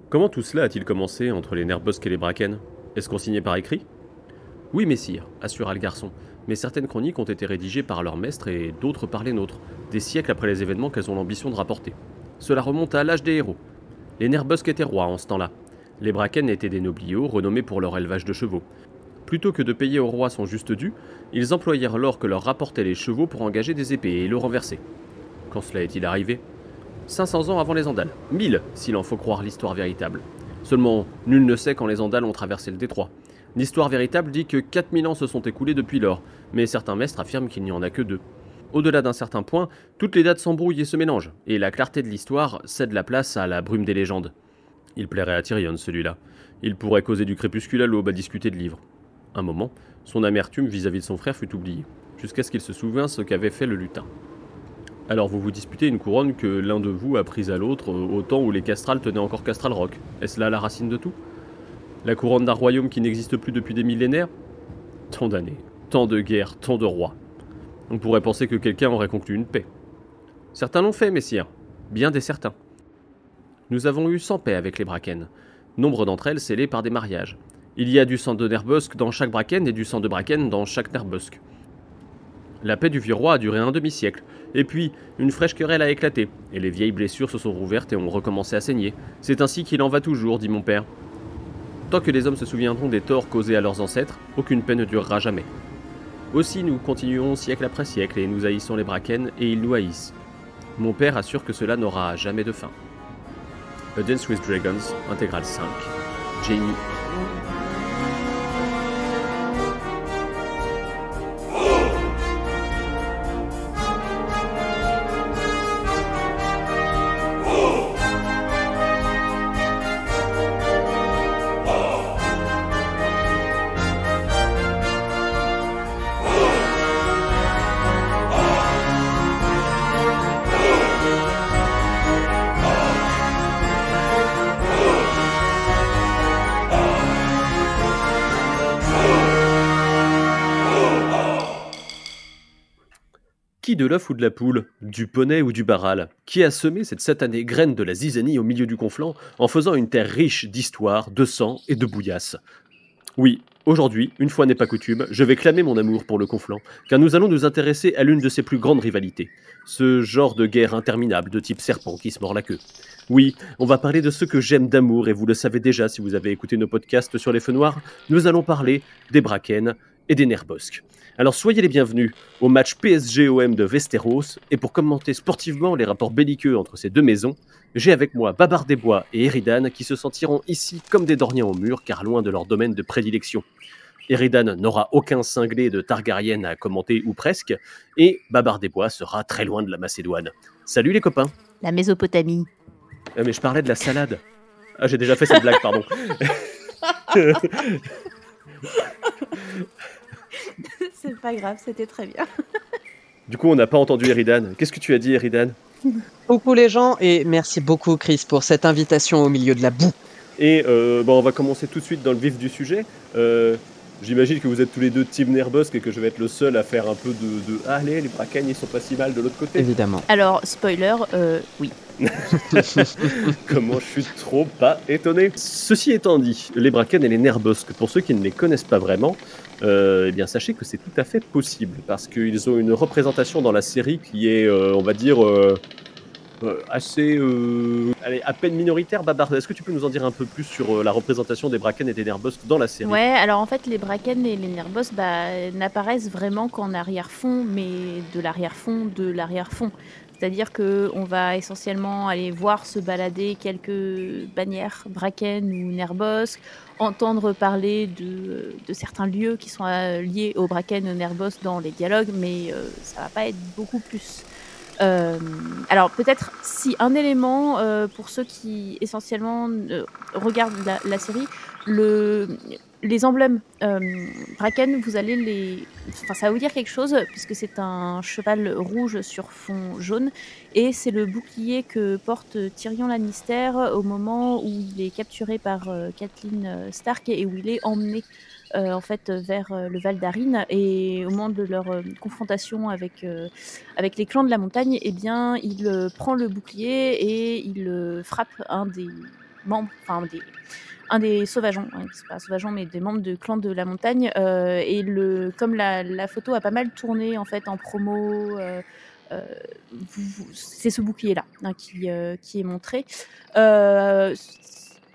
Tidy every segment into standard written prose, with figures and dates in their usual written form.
Comment tout cela a-t-il commencé entre les Nerbosques et les Braken? Est-ce qu'on signait par écrit? Oui, messire, assura le garçon, mais certaines chroniques ont été rédigées par leur maître et d'autres par les nôtres, des siècles après les événements qu'elles ont l'ambition de rapporter. Cela remonte à l'âge des héros. Les Nerbosques étaient rois en ce temps-là. Les Braken étaient des nobliaux renommés pour leur élevage de chevaux. Plutôt que de payer au roi son juste dû, ils employèrent l'or que leur rapportaient les chevaux pour engager des épées et le renverser. Quand cela est-il arrivé? 500 ans avant les Andales. 1000, s'il en faut croire l'histoire véritable. Seulement, nul ne sait quand les Andales ont traversé le détroit. L'histoire véritable dit que 4000 ans se sont écoulés depuis lors, mais certains maîtres affirment qu'il n'y en a que 2. Au-delà d'un certain point, toutes les dates s'embrouillent et se mélangent, et la clarté de l'histoire cède la place à la brume des légendes. Il plairait à Tyrion, celui-là. Il pourrait causer du crépuscule à l'aube à discuter de livres. Un moment, son amertume vis-à-vis de son frère fut oubliée, jusqu'à ce qu'il se souvînt ce qu'avait fait le lutin. Alors vous vous disputez une couronne que l'un de vous a prise à l'autre au temps où les Castrales tenaient encore Castral Rock. Est-ce là la racine de tout? La couronne d'un royaume qui n'existe plus depuis des millénaires? Tant d'années, tant de guerres, tant de rois. On pourrait penser que quelqu'un aurait conclu une paix. Certains l'ont fait, messire. Bien des certains. Nous avons eu 100 paix avec les Braken. Nombre d'entre elles scellées par des mariages. Il y a du sang de Nerbosque dans chaque Braken et du sang de Braken dans chaque Nerbosque. La paix du vieux roi a duré un demi-siècle, et puis une fraîche querelle a éclaté, et les vieilles blessures se sont rouvertes et ont recommencé à saigner. C'est ainsi qu'il en va toujours, dit mon père. Tant que les hommes se souviendront des torts causés à leurs ancêtres, aucune paix ne durera jamais. Aussi nous continuons siècle après siècle et nous haïssons les Braken et ils nous haïssent. Mon père assure que cela n'aura jamais de fin. A Dance with Dragons, intégrale 5. Jamie. Qui de l'œuf ou de la poule? Du poney ou du baral? Qui a semé cette satanée graine de la zizanie au milieu du conflant en faisant une terre riche d'histoire, de sang et de bouillasse? Oui, aujourd'hui, une fois n'est pas coutume, je vais clamer mon amour pour le conflant, car nous allons nous intéresser à l'une de ses plus grandes rivalités. Ce genre de guerre interminable de type serpent qui se mord la queue. Oui, on va parler de ce que j'aime d'amour, et vous le savez déjà si vous avez écouté nos podcasts sur les feux noirs, nous allons parler des Braken et des Nerbosques. Alors soyez les bienvenus au match PSG-OM de Westeros, et pour commenter sportivement les rapports belliqueux entre ces deux maisons, j'ai avec moi Babar des Bois et Eridan qui se sentiront ici comme des dorniens au mur, car loin de leur domaine de prédilection. Eridan n'aura aucun cinglé de Targaryen à commenter, ou presque, et Babar des Bois sera très loin de la Macédoine. Salut les copains. La Mésopotamie. Mais je parlais de la salade. Ah, j'ai déjà fait cette blague, pardon. C'est pas grave, c'était très bien. Du coup, on n'a pas entendu Eridan. Qu'est-ce que tu as dit, Eridan? Coucou les gens, et merci beaucoup Chris pour cette invitation au milieu de la boue. Et on va commencer tout de suite dans le vif du sujet. J'imagine que vous êtes tous les deux team Nerbosque et que je vais être le seul à faire un peu de « Allez, les Braken, ils sont pas si mal de l'autre côté ». Évidemment. Alors, spoiler, oui. Comment je suis trop pas étonné. Ceci étant dit, les Braken et les Nerbosques, pour ceux qui ne les connaissent pas vraiment, eh bien sachez que c'est tout à fait possible, parce qu'ils ont une représentation dans la série qui est, on va dire... assez à peine minoritaire. Babar, est-ce que tu peux nous en dire un peu plus sur la représentation des Braken et des Nerbosques dans la série? Ouais, alors en fait, les Braken et les Nerbosques n'apparaissent vraiment qu'en arrière-fond, mais de l'arrière-fond de l'arrière-fond. C'est-à-dire qu'on va essentiellement aller voir se balader quelques bannières Braken ou Nerbosques, entendre parler de certains lieux qui sont liés aux Braken et aux Nerbosques dans les dialogues, mais ça va pas être beaucoup plus. Alors peut-être si un élément pour ceux qui essentiellement regardent la série, les emblèmes Braken, vous allez ça va vous dire quelque chose puisque c'est un cheval rouge sur fond jaune et c'est le bouclier que porte Tyrion Lannister au moment où il est capturé par Catelyn Stark et où il est emmené en fait vers le Val d'Arin, et au moment de leur confrontation avec les clans de la montagne, eh bien il prend le bouclier et il frappe un membres, enfin un des sauvageons, hein, c'est pas sauvageons, mais des membres de clan de la montagne. Et comme la photo a pas mal tourné en fait en promo, c'est ce bouclier-là hein, qui est montré.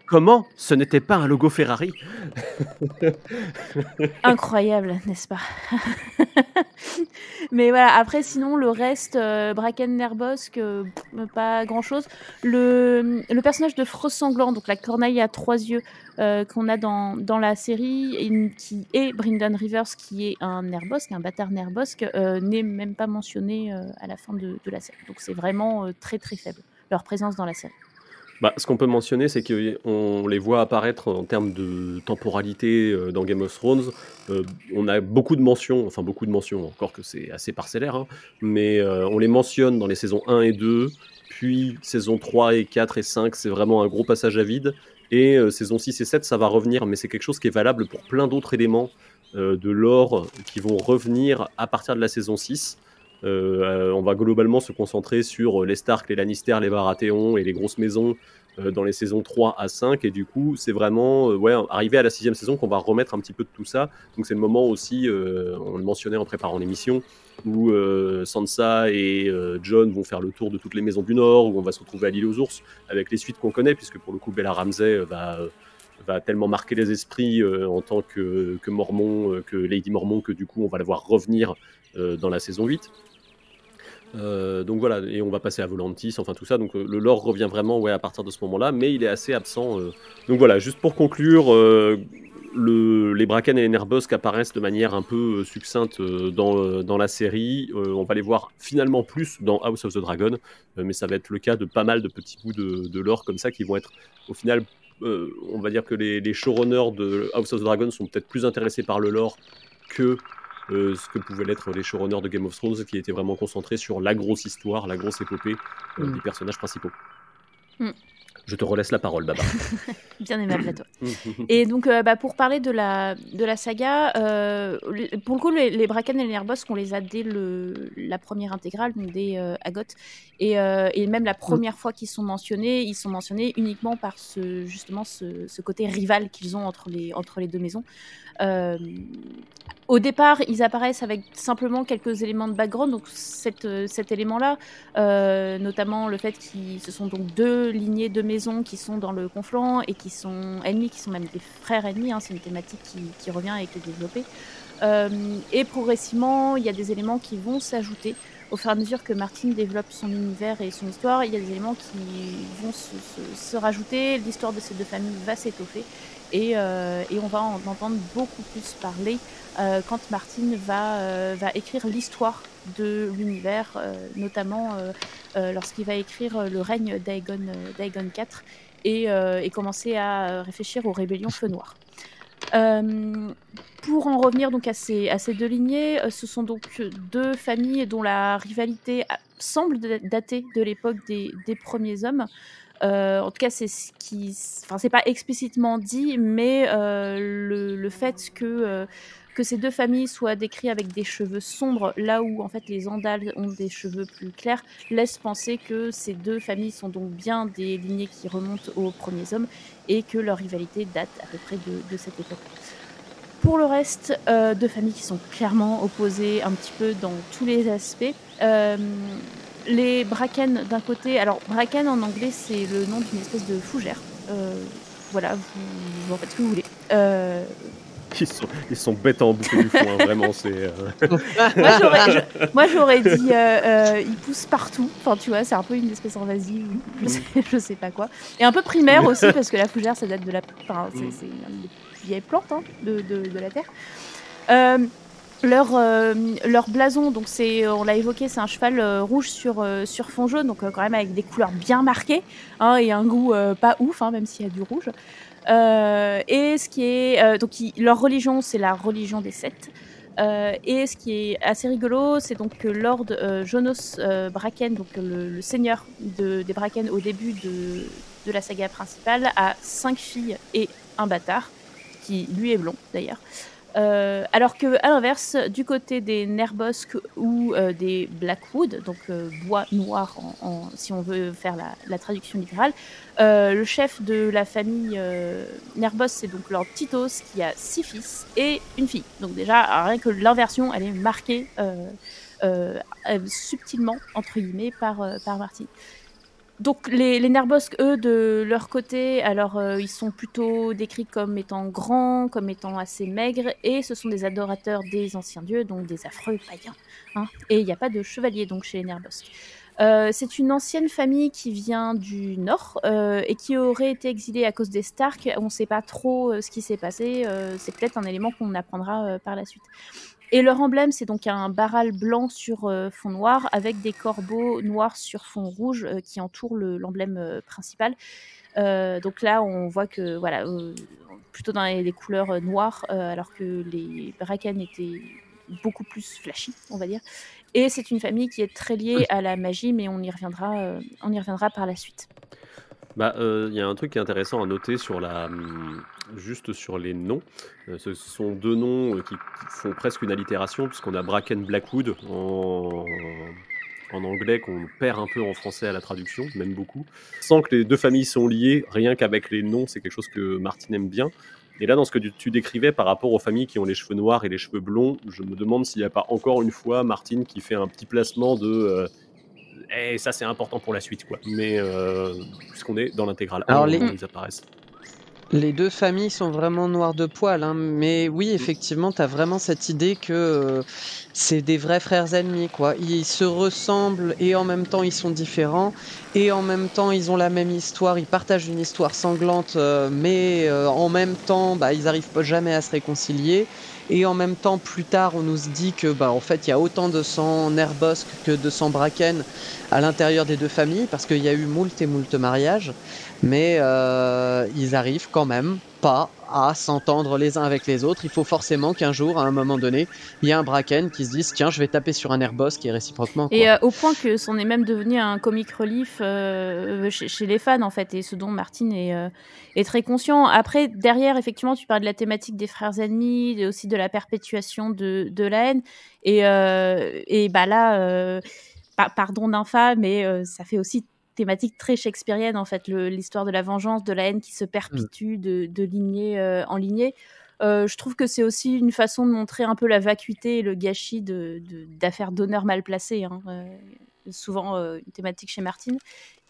Comment? Ce n'était pas un logo Ferrari? Incroyable, n'est-ce pas? Mais voilà, après sinon le reste, Bracken Nerbosque, pas grand-chose. Le personnage de Frost Sanglant, donc la corneille à 3 yeux, qu'on a dans la série, qui est Brynden Rivers, qui est un Nerbosque, un bâtard Nerbosque, n'est même pas mentionné à la fin de la série. Donc c'est vraiment très très faible, leur présence dans la série. Ce qu'on peut mentionner, c'est qu'on les voit apparaître en termes de temporalité dans Game of Thrones. On a beaucoup de mentions, encore que c'est assez parcellaire, hein, mais on les mentionne dans les saisons 1 et 2, puis saisons 3 et 4 et 5, c'est vraiment un gros passage à vide, et saison 6 et 7, ça va revenir, mais c'est quelque chose qui est valable pour plein d'autres éléments de lore qui vont revenir à partir de la saison 6. On va globalement se concentrer sur les Stark, les Lannister, les Baratheon et les grosses maisons dans les saisons 3 à 5, et du coup c'est vraiment arrivé à la 6e saison qu'on va remettre un petit peu de tout ça. Donc c'est le moment aussi, on le mentionnait en préparant l'émission, où Sansa et Jon vont faire le tour de toutes les maisons du Nord, où on va se retrouver à l'île aux ours avec les suites qu'on connaît, puisque pour le coup Bella Ramsay va tellement marquer les esprits en tant que Mormon, que Lady Mormon, que du coup on va la voir revenir dans la saison 8. Donc voilà, et on va passer à Volantis, enfin tout ça, donc le lore revient vraiment à partir de ce moment-là, mais il est assez absent. Donc voilà, juste pour conclure, les Bracken et les Nerbosque apparaissent de manière un peu succincte dans la série. On va les voir finalement plus dans House of the Dragon, mais ça va être le cas de pas mal de petits bouts de lore comme ça qui vont être au final... on va dire que les showrunners de House of the Dragon sont peut-être plus intéressés par le lore que ce que pouvaient l'être les showrunners de Game of Thrones, qui étaient vraiment concentrés sur la grosse histoire, la grosse épopée des personnages principaux. Je te relaisse la parole, Baba. Bien aimable à toi. Et donc, pour parler de la saga, pour le coup, les Bracken et les Nerbosque, on les a dès la première intégrale, donc dès Agot. Et même la première fois qu'ils sont mentionnés, ils sont mentionnés uniquement par ce côté rival qu'ils ont entre les deux maisons. Au départ, ils apparaissent avec simplement quelques éléments de background, donc cet élément-là, notamment le fait que ce sont donc deux lignées de maisons qui sont dans le conflant et qui sont ennemis, qui sont même des frères ennemis, hein, c'est une thématique qui revient et qui est développée. Et progressivement, il y a des éléments qui vont s'ajouter au fur et à mesure que Martin développe son univers et son histoire. Il y a des éléments qui vont se rajouter, l'histoire de ces deux familles va s'étoffer. Et on va en entendre beaucoup plus parler quand Martin va écrire l'histoire de l'univers, notamment lorsqu'il va écrire le règne d'Aegon IV et commencer à réfléchir aux rébellions Feu Noir. Pour en revenir donc à ces deux lignées, ce sont donc deux familles dont la rivalité semble dater de l'époque des premiers hommes. En tout cas, c'est c'est pas explicitement dit, mais le fait que ces deux familles soient décrites avec des cheveux sombres, là où en fait les Andals ont des cheveux plus clairs, laisse penser que ces deux familles sont donc bien des lignées qui remontent aux premiers hommes et que leur rivalité date à peu près de cette époque. Pour le reste, deux familles qui sont clairement opposées un petit peu dans tous les aspects. Les Bracken d'un côté, alors Bracken en anglais c'est le nom d'une espèce de fougère. Voilà, vous en faites ce que vous voulez. Ils sont bêtes en bouffer du foin, vraiment. Moi j'aurais dit ils poussent partout. Enfin tu vois, c'est un peu une espèce invasive, je sais pas quoi. Et un peu primaire aussi parce que la fougère ça date de la, c'est une des vieilles plantes hein, de la terre. Leur blason, donc on l'a évoqué, c'est un cheval rouge sur fond jaune, donc quand même avec des couleurs bien marquées hein, et un goût pas ouf, hein, même s'il y a du rouge. Et ce qui est donc leur religion, c'est la religion des Sept. Et ce qui est assez rigolo, c'est donc que Lord Jonos Bracken, donc le seigneur des Bracken au début de la saga principale, a 5 filles et un bâtard qui lui est blond d'ailleurs. Alors que à l'inverse, du côté des Nerbosques ou des Blackwood, donc bois noir si on veut faire la traduction littérale, le chef de la famille Nerbos, c'est donc Lord Titos qui a 6 fils et une fille. Donc déjà, rien que l'inversion, elle est marquée subtilement, entre guillemets, par Martin. Donc les Nerbosques, eux, de leur côté, alors ils sont plutôt décrits comme étant grands, comme étant assez maigres, et ce sont des adorateurs des anciens dieux, donc des affreux païens. Hein. Et il n'y a pas de chevalier donc chez les Nerbosques. C'est une ancienne famille qui vient du nord et qui aurait été exilée à cause des Stark. On ne sait pas trop ce qui s'est passé. C'est peut-être un élément qu'on apprendra par la suite. Et leur emblème, c'est donc un baral blanc sur fond noir avec des corbeaux noirs sur fond rouge qui entourent l'emblème principal. Donc là, on voit que voilà, plutôt dans les couleurs noires, alors que les Bracken étaient beaucoup plus flashy, on va dire. Et c'est une famille qui est très liée à la magie, mais on y reviendra par la suite. Bah, il y a un truc qui est intéressant à noter juste sur les noms. Ce sont 2 noms, qui font presque une allitération puisqu'on a Bracken Blackwood en anglais qu'on perd un peu en français à la traduction, même beaucoup. Sans que les 2 familles sont liées, rien qu'avec les noms, c'est quelque chose que Martin aime bien. Et là, dans ce que tu décrivais par rapport aux familles qui ont les cheveux noirs et les cheveux blonds, je me demande s'il n'y a pas encore une fois Martin qui fait un petit placement de et ça c'est important pour la suite, quoi. Mais puisqu'on est dans l'intégrale 1 Alors, au moment où ils apparaissent. les 2 familles sont vraiment noires de poil, hein, mais oui, effectivement, tu as vraiment cette idée que c'est des vrais frères ennemis, quoi. Ils se ressemblent et en même temps ils sont différents, et en même temps ils ont la même histoire, ils partagent une histoire sanglante, mais en même temps, bah, ils arrivent pas jamais à se réconcilier. Et en même temps, plus tard, on nous dit que, bah, en fait, il y a autant de sang Nerbosque que de sang Bracken à l'intérieur des 2 familles, parce qu'il y a eu moult et moult mariages. Mais ils arrivent quand même pas à s'entendre les uns avec les autres. Il faut forcément qu'un jour, à un moment donné, il y ait un Bracken qui se dise tiens, je vais taper sur un Nerbosque et réciproquement, Et quoi. au point que c'en est même devenu un comic relief chez les fans, en fait, et ce dont Martin est très conscient. Après, derrière, effectivement, tu parles de la thématique des frères ennemis, et aussi de la perpétuation de la haine. Et bah là, pardon d'infâme, mais ça fait aussi thématique très shakespearienne, en fait, l'histoire de la vengeance, de la haine qui se perpétue de lignée en lignée. Je trouve que c'est aussi une façon de montrer un peu la vacuité et le gâchis d'affaires d'honneur mal placées, hein, souvent une thématique chez Martin.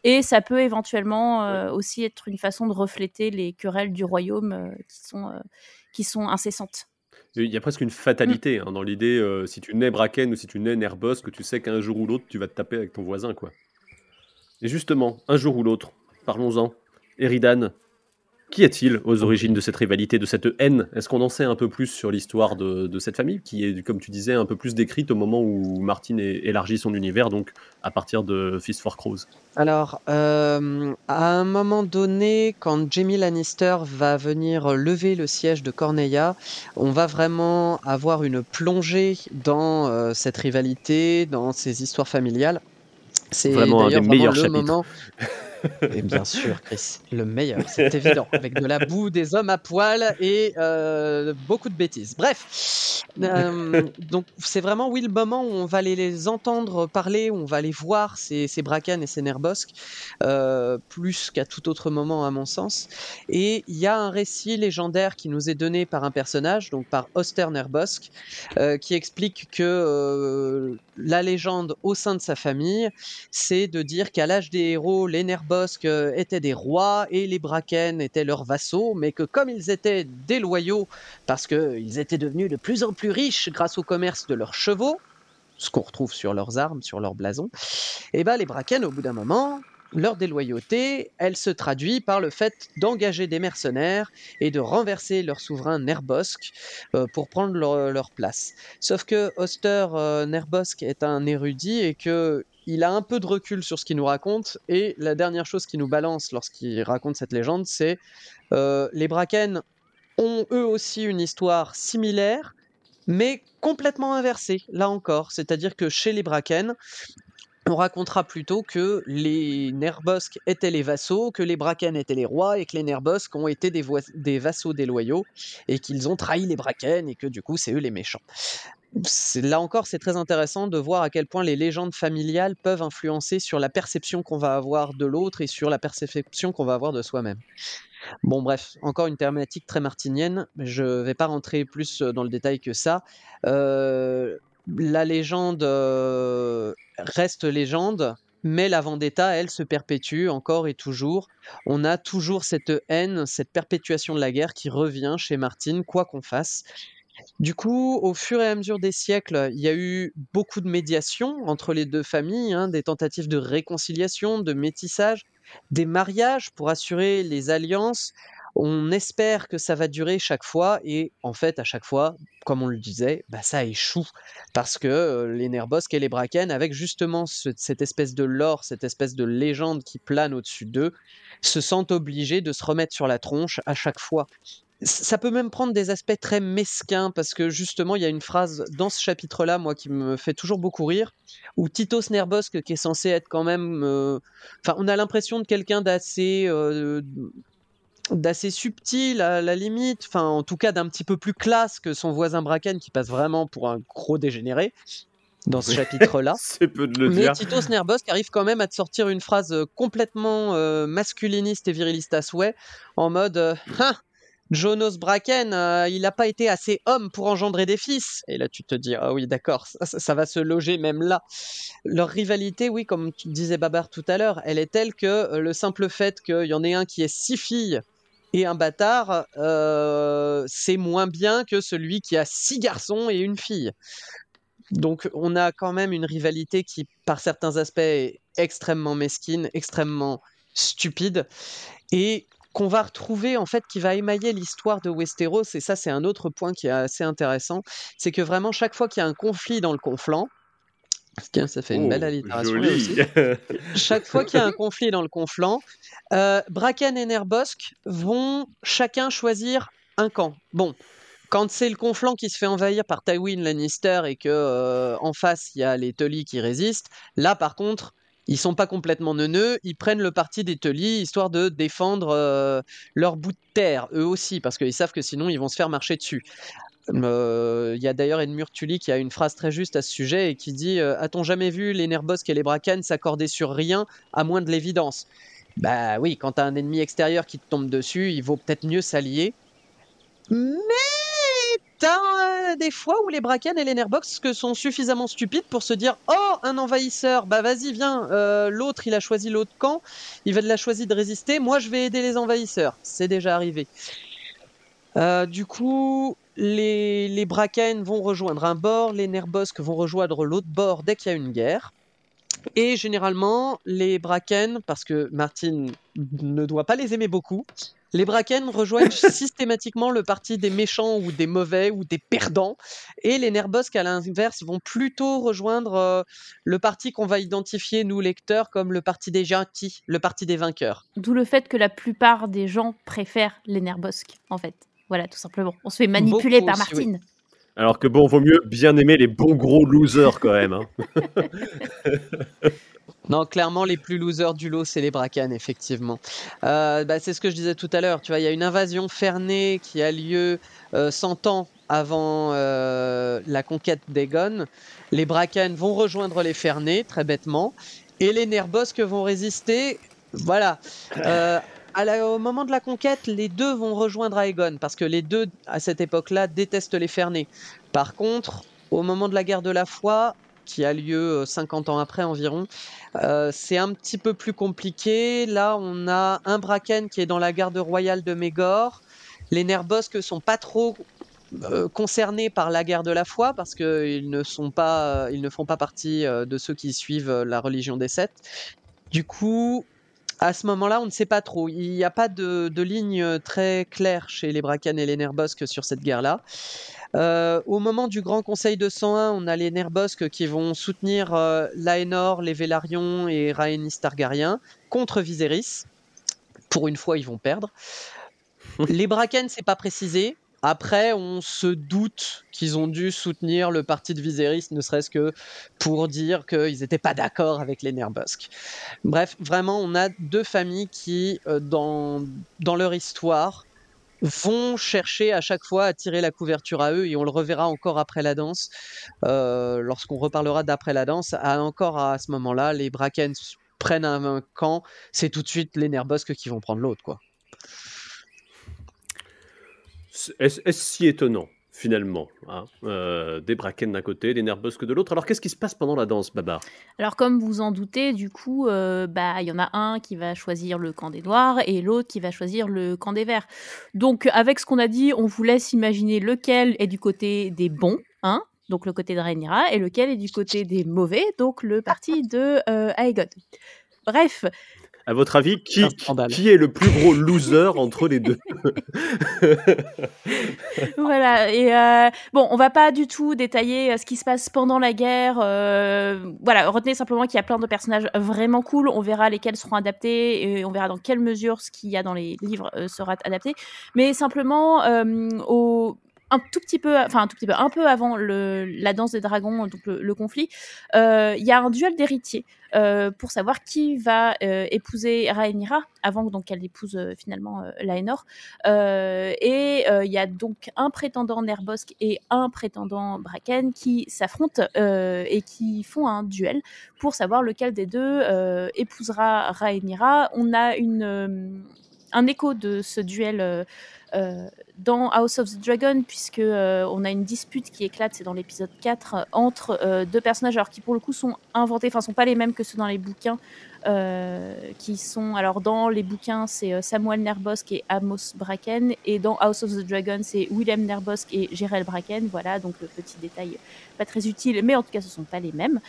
Et ça peut éventuellement aussi être une façon de refléter les querelles du royaume qui sont incessantes. Il y a presque une fatalité hein, dans l'idée, si tu nais Bracken ou si tu nais Nerbosque, tu sais qu'un jour ou l'autre, tu vas te taper avec ton voisin, quoi. Et justement, un jour ou l'autre, parlons-en. Eridan, qui est-il aux origines de cette rivalité, de cette haine? Est-ce qu'on en sait un peu plus sur l'histoire de cette famille, qui est, comme tu disais, un peu plus décrite au moment où Martin élargit son univers, donc à partir de Fist for Crows? Alors, à un moment donné, quand Jaime Lannister va venir lever le siège de Corneilla, on va vraiment avoir une plongée dans cette rivalité, dans ces histoires familiales. C'est Vraiment un des d'ailleurs vraiment meilleurs le chapitres. moment. Et bien sûr, Chris, le meilleur, c'est évident, avec de la boue, des hommes à poil et beaucoup de bêtises. Bref, donc c'est vraiment, oui, le moment où on va les entendre parler, où on va les voir, ces Bracken et ces Nerbosques, plus qu'à tout autre moment, à mon sens. Et il y a un récit légendaire qui nous est donné par un personnage, donc par Oster Nerbosque, qui explique que la légende au sein de sa famille, c'est de dire qu'à l'âge des héros, les Nerbosques étaient des rois et les Bracken étaient leurs vassaux, mais que comme ils étaient déloyaux, parce qu'ils étaient devenus de plus en plus riches grâce au commerce de leurs chevaux, ce qu'on retrouve sur leurs armes, sur leurs blasons, et ben les Bracken, au bout d'un moment, leur déloyauté, elle se traduit par le fait d'engager des mercenaires et de renverser leur souverain Nerbosque pour prendre leur place. Sauf que Oster Nerbosque est un érudit et que il a un peu de recul sur ce qu'il nous raconte, et la dernière chose qu'il nous balance lorsqu'il raconte cette légende, c'est les Bracken ont eux aussi une histoire similaire, mais complètement inversée, là encore. C'est-à-dire que chez les Bracken, on racontera plutôt que les Nerbosk étaient les vassaux, que les Braken étaient les rois et que les Nerbosk ont été des vassaux déloyaux et qu'ils ont trahi les Braken et que du coup c'est eux les méchants. Là encore, c'est très intéressant de voir à quel point les légendes familiales peuvent influencer sur la perception qu'on va avoir de l'autre et sur la perception qu'on va avoir de soi-même. Bon bref, encore une thématique très martinienne, je vais pas rentrer plus dans le détail que ça. La légende reste légende, mais la vendetta, elle, se perpétue encore et toujours. On a toujours cette haine, cette perpétuation de la guerre qui revient chez Martine, quoi qu'on fasse. Du coup, au fur et à mesure des siècles, il y a eu beaucoup de médiation entre les deux familles, hein, des tentatives de réconciliation, de métissage, des mariages pour assurer les alliances. On espère que ça va durer chaque fois et en fait, à chaque fois, comme on le disait, bah, ça échoue parce que les Nerbosk et les Braken, avec justement cette espèce de lore, cette espèce de légende qui plane au-dessus d'eux, se sentent obligés de se remettre sur la tronche à chaque fois. Ça peut même prendre des aspects très mesquins parce que justement, il y a une phrase dans ce chapitre-là, moi, qui me fait toujours beaucoup rire, où Titos Nerbosk, qui est censé être quand même... Enfin, on a l'impression de quelqu'un d'assez subtil à la limite, enfin, en tout cas d'un petit peu plus classe que son voisin Braken, qui passe vraiment pour un gros dégénéré dans ce chapitre-là. C'est peu de le Mais dire. Titos Nerbosk arrive quand même à te sortir une phrase complètement masculiniste et viriliste à souhait, en mode hein, Jonos Braken, il n'a pas été assez homme pour engendrer des fils. Et là, tu te dis, ah oui, d'accord, ça va se loger même là. Leur rivalité, oui, comme tu disais Babar tout à l'heure, elle est telle que le simple fait qu'il y en ait un qui ait 6 filles et un bâtard, c'est moins bien que celui qui a 6 garçons et une fille. Donc on a quand même une rivalité qui, par certains aspects, est extrêmement mesquine, extrêmement stupide, et qu'on va retrouver, en fait, qui va émailler l'histoire de Westeros, et ça c'est un autre point qui est assez intéressant, c'est que vraiment chaque fois qu'il y a un conflit dans le conflant, tiens, ça fait une belle Oh, allitération là aussi, joli. chaque fois qu'il y a un conflit dans le conflant, Bracken et Nerbosk vont chacun choisir un camp. Bon, quand c'est le conflant qui se fait envahir par Tywin Lannister et que en face il y a les Tully qui résistent, là par contre ils sont pas complètement neuneux, ils prennent le parti des Tully histoire de défendre leur bout de terre eux aussi parce qu'ils savent que sinon ils vont se faire marcher dessus. Il y a d'ailleurs Edmure Tully qui a une phrase très juste à ce sujet et qui dit a-t-on jamais vu les Nerbosk et les Bracken s'accorder sur rien à moins de l'évidence? Bah oui, quand t'as un ennemi extérieur qui te tombe dessus, il vaut peut-être mieux s'allier. Mais t'as des fois où les Bracken et les Nerbosk sont suffisamment stupides pour se dire oh, un envahisseur, bah vas-y, viens, l'autre il a choisi l'autre camp, il a choisi de résister, moi je vais aider les envahisseurs. C'est déjà arrivé. Du coup, les Bracken vont rejoindre un bord, les Nerbosk vont rejoindre l'autre bord dès qu'il y a une guerre. Et généralement, les Bracken, parce que Martin ne doit pas les aimer beaucoup, les Bracken rejoignent systématiquement le parti des méchants ou des mauvais ou des perdants. Et les Nerbosk, à l'inverse, vont plutôt rejoindre le parti qu'on va identifier, nous lecteurs, comme le parti des gentils, le parti des vainqueurs. D'où le fait que la plupart des gens préfèrent les Nerbosk, en fait. Voilà, tout simplement. On se fait manipuler Beaucoup par aussi, Martine. oui. Alors que bon, vaut mieux bien aimer les bons gros losers quand même. Hein. Non, clairement, les plus losers du lot, c'est les Bracken, effectivement. C'est ce que je disais tout à l'heure. Tu vois, il y a une invasion Ferney qui a lieu 100 ans avant la conquête d'Aegon. Les Bracken vont rejoindre les Ferney, très bêtement, et les Nerbosk vont résister. Voilà. Au moment de la conquête, les deux vont rejoindre Aegon, parce que les deux, à cette époque-là, détestent les Ferney. Par contre, au moment de la guerre de la foi, qui a lieu 50 ans après environ, c'est un petit peu plus compliqué. Là, on a un Bracken qui est dans la garde royale de Mégor. Les Nerbosk sont pas trop concernés par la guerre de la foi parce qu'ils ne font pas partie de ceux qui suivent la religion des Sept. Du coup, à ce moment-là, on ne sait pas trop. Il n'y a pas de ligne très claire chez les Bracken et les Nerbosk sur cette guerre-là. Au moment du Grand Conseil de 101, on a les Nerbosk qui vont soutenir Laenor, les Velaryon et Rhaenys Targaryen contre Viserys. Pour une fois, ils vont perdre. Les Bracken, c'est pas précisé. Après, on se doute qu'ils ont dû soutenir le parti de Viserys, ne serait-ce que pour dire qu'ils n'étaient pas d'accord avec les Nerbosques. Bref, vraiment, on a deux familles qui, dans leur histoire, vont chercher à chaque fois à tirer la couverture à eux, et on le reverra encore après la danse, lorsqu'on reparlera d'après la danse. Encore à ce moment-là, les Bracken prennent un camp, c'est tout de suite les Nerbosques qui vont prendre l'autre, quoi. Est-ce si étonnant, finalement, hein, des Bracken d'un côté, des Nerbosques de l'autre. Alors, qu'est-ce qui se passe pendant la danse, Babar? Alors, comme vous en doutez, du coup, il y en a un qui va choisir le camp des Noirs et l'autre qui va choisir le camp des Verts. Donc, avec ce qu'on a dit, on vous laisse imaginer lequel est du côté des bons, hein, donc le côté de Rhaenyra, et lequel est du côté des mauvais, donc le parti de Aegon. Bref. À votre avis, qui est le plus gros loser entre les deux? Voilà, et on va pas du tout détailler ce qui se passe pendant la guerre. Voilà, retenez simplement qu'il y a plein de personnages vraiment cool. On verra lesquels seront adaptés et on verra dans quelle mesure ce qu'il y a dans les livres sera adapté. Mais simplement, un peu avant la danse des dragons, donc le conflit, il y a un duel d'héritiers pour savoir qui va épouser Rhaenyra avant donc qu'elle épouse finalement Laenor. Et il y a donc un prétendant Nerbosque et un prétendant Bracken qui s'affrontent et qui font un duel pour savoir lequel des deux épousera Rhaenyra. On a un écho de ce duel dans House of the Dragon, puisque on a une dispute qui éclate, c'est dans l'épisode 4, entre deux personnages alors qui pour le coup sont inventés, enfin sont pas les mêmes que ceux dans les bouquins, qui sont, alors dans les bouquins c'est Samuel Nerbosque et Amos Bracken, et dans House of the Dragon c'est Willem Nerbosque et Jérel Bracken. Voilà, donc le petit détail pas très utile, mais en tout cas ce sont pas les mêmes,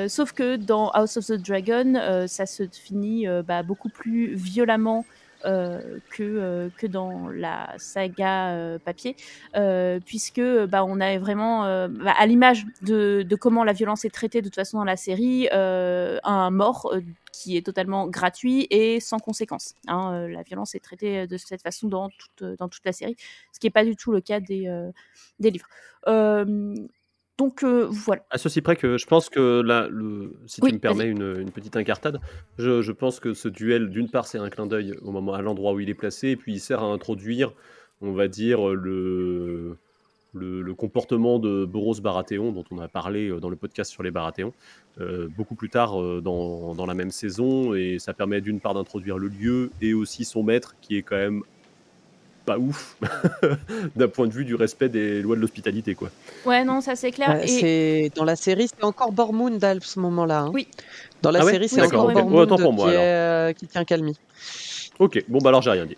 sauf que dans House of the Dragon ça se finit beaucoup plus violemment que dans la saga papier, puisque on a vraiment, à l'image de comment la violence est traitée de toute façon dans la série, un mort qui est totalement gratuit et sans conséquence. Hein, la violence est traitée de cette façon dans toute la série, ce qui n'est pas du tout le cas des livres. Donc voilà. À ceci près que je pense que là, si tu me permets une petite incartade, je pense que ce duel, d'une part, c'est un clin d'œil à l'endroit où il est placé, et puis il sert à introduire, on va dire, le comportement de Boros Baratheon, dont on a parlé dans le podcast sur les Baratheons, beaucoup plus tard dans la même saison, et ça permet d'une part d'introduire le lieu, et aussi son maître, qui est quand même pas ouf d'un point de vue du respect des lois de l'hospitalité, quoi. Ouais, non, ça c'est clair. Dans la série, c'est encore Bormund à ce moment-là. Hein. Oui. Dans la série, c'est encore Bormund qui tient calmi. Ok, bon alors j'ai rien dit.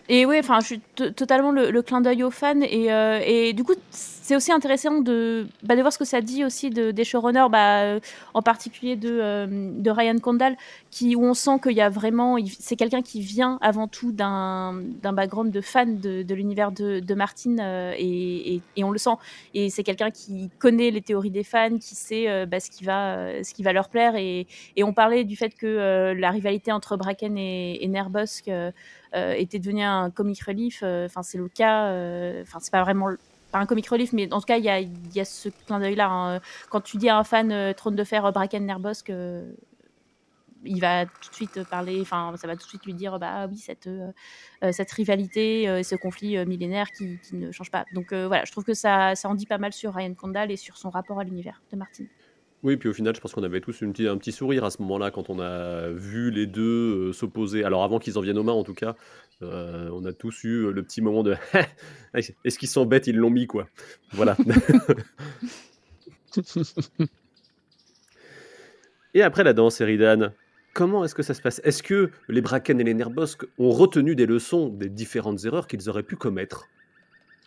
Et ouais, enfin, je suis totalement le clin d'œil aux fans, et du coup, c'est aussi intéressant de voir ce que ça dit aussi des showrunners, en particulier de Ryan Condal, où on sent qu'il y a vraiment, c'est quelqu'un qui vient avant tout d'un background de fan de l'univers de Martin, et on le sent. Et c'est quelqu'un qui connaît les théories des fans, qui sait ce qui va leur plaire, et on parlait du fait que la rivalité entre Bracken et Nerbosque était devenu un comic relief. Enfin, c'est le cas. Enfin, c'est pas vraiment pas un comic relief, mais en tout cas, il y a ce clin d'œil-là. Hein. Quand tu dis à un fan Trône de Fer, Bracken, Nerbosque, il va tout de suite parler. Enfin, ça va tout de suite lui dire, oui, cette rivalité, ce conflit millénaire qui ne change pas. Donc voilà, je trouve que ça en dit pas mal sur Ryan Condal et sur son rapport à l'univers de Martin. Oui, puis au final, je pense qu'on avait tous un petit sourire à ce moment-là quand on a vu les deux s'opposer. Alors avant qu'ils en viennent aux mains, en tout cas, on a tous eu le petit moment de est-ce qu'ils sont bêtes, ils l'ont mis, quoi. Voilà. Et après la danse, Eridan, comment est-ce que ça se passe? Est-ce que les Bracken et les Nerbosques ont retenu des leçons des différentes erreurs qu'ils auraient pu commettre?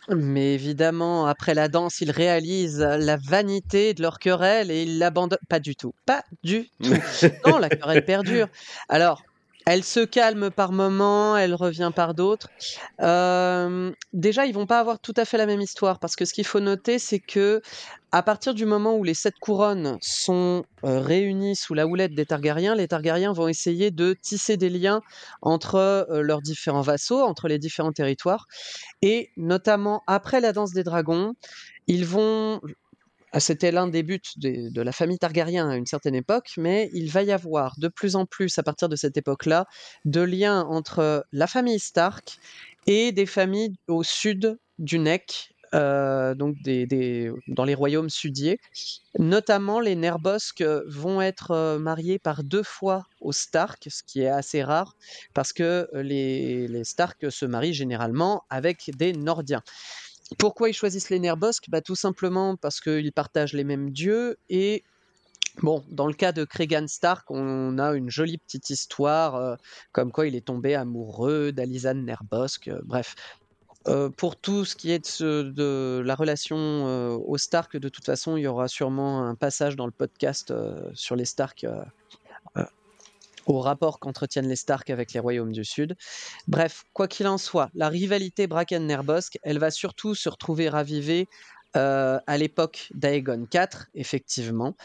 Mais évidemment, après la danse, ils réalisent la vanité de leur querelle et ils l'abandonnent. Pas du tout. Pas du tout. Non, la querelle perdure. Alors, elle se calme par moments, elle revient par d'autres. Déjà, ils vont pas avoir tout à fait la même histoire, parce que ce qu'il faut noter, c'est que à partir du moment où les 7 couronnes sont réunies sous la houlette des Targaryens, les Targaryens vont essayer de tisser des liens entre leurs différents vassaux, entre les différents territoires, et notamment après la danse des dragons, ils vont... C'était l'un des buts de la famille Targaryen à une certaine époque, mais il va y avoir de plus en plus, à partir de cette époque-là, de liens entre la famille Stark et des familles au sud du Neck, donc dans les royaumes sudiers. Notamment, les Nerbosques vont être mariés par 2 fois aux Stark, ce qui est assez rare, parce que les Stark se marient généralement avec des Nordiens. Pourquoi ils choisissent les Nerbosques? Tout simplement parce qu'ils partagent les mêmes dieux et bon, dans le cas de Cregan Stark, on a une jolie petite histoire comme quoi il est tombé amoureux d'Alizan Nerbosque. Bref, pour tout ce qui est de la relation aux Stark, de toute façon, il y aura sûrement un passage dans le podcast sur les Stark. Au rapport qu'entretiennent les Stark avec les royaumes du Sud. Bref, quoi qu'il en soit, la rivalité Bracken-Nerbosque, elle va surtout se retrouver ravivée à l'époque d'Aegon IV, effectivement.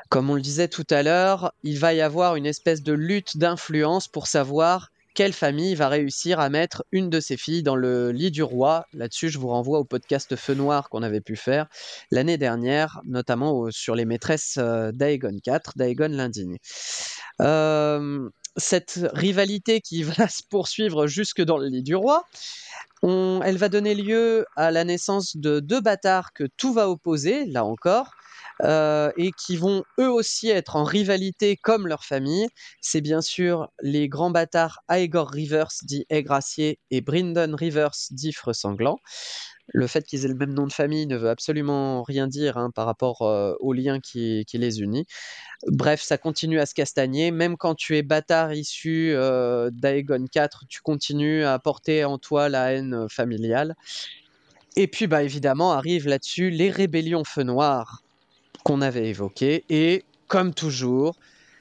Comme on le disait tout à l'heure, il va y avoir une espèce de lutte d'influence pour savoir quelle famille va réussir à mettre une de ses filles dans le lit du roi. Là-dessus, je vous renvoie au podcast Feu Noir qu'on avait pu faire l'année dernière, notamment sur les maîtresses d'Aegon IV, d'Aegon l'Indigne. Cette rivalité qui va se poursuivre jusque dans le lit du roi, elle va donner lieu à la naissance de 2 bâtards que tout va opposer, là encore, et qui vont eux aussi être en rivalité comme leur famille. C'est bien sûr les grands bâtards Aegor Rivers, dit Aigracier, et Bryndon Rivers, dit Freux Sanglant. Le fait qu'ils aient le même nom de famille ne veut absolument rien dire par rapport au lien qui les unit. Bref, ça continue à se castagner. Même quand tu es bâtard issu d'Aegon IV, tu continues à porter en toi la haine familiale. Et puis, évidemment, arrivent là-dessus les rébellions Feu Noir qu'on avait évoquées. Et comme toujours,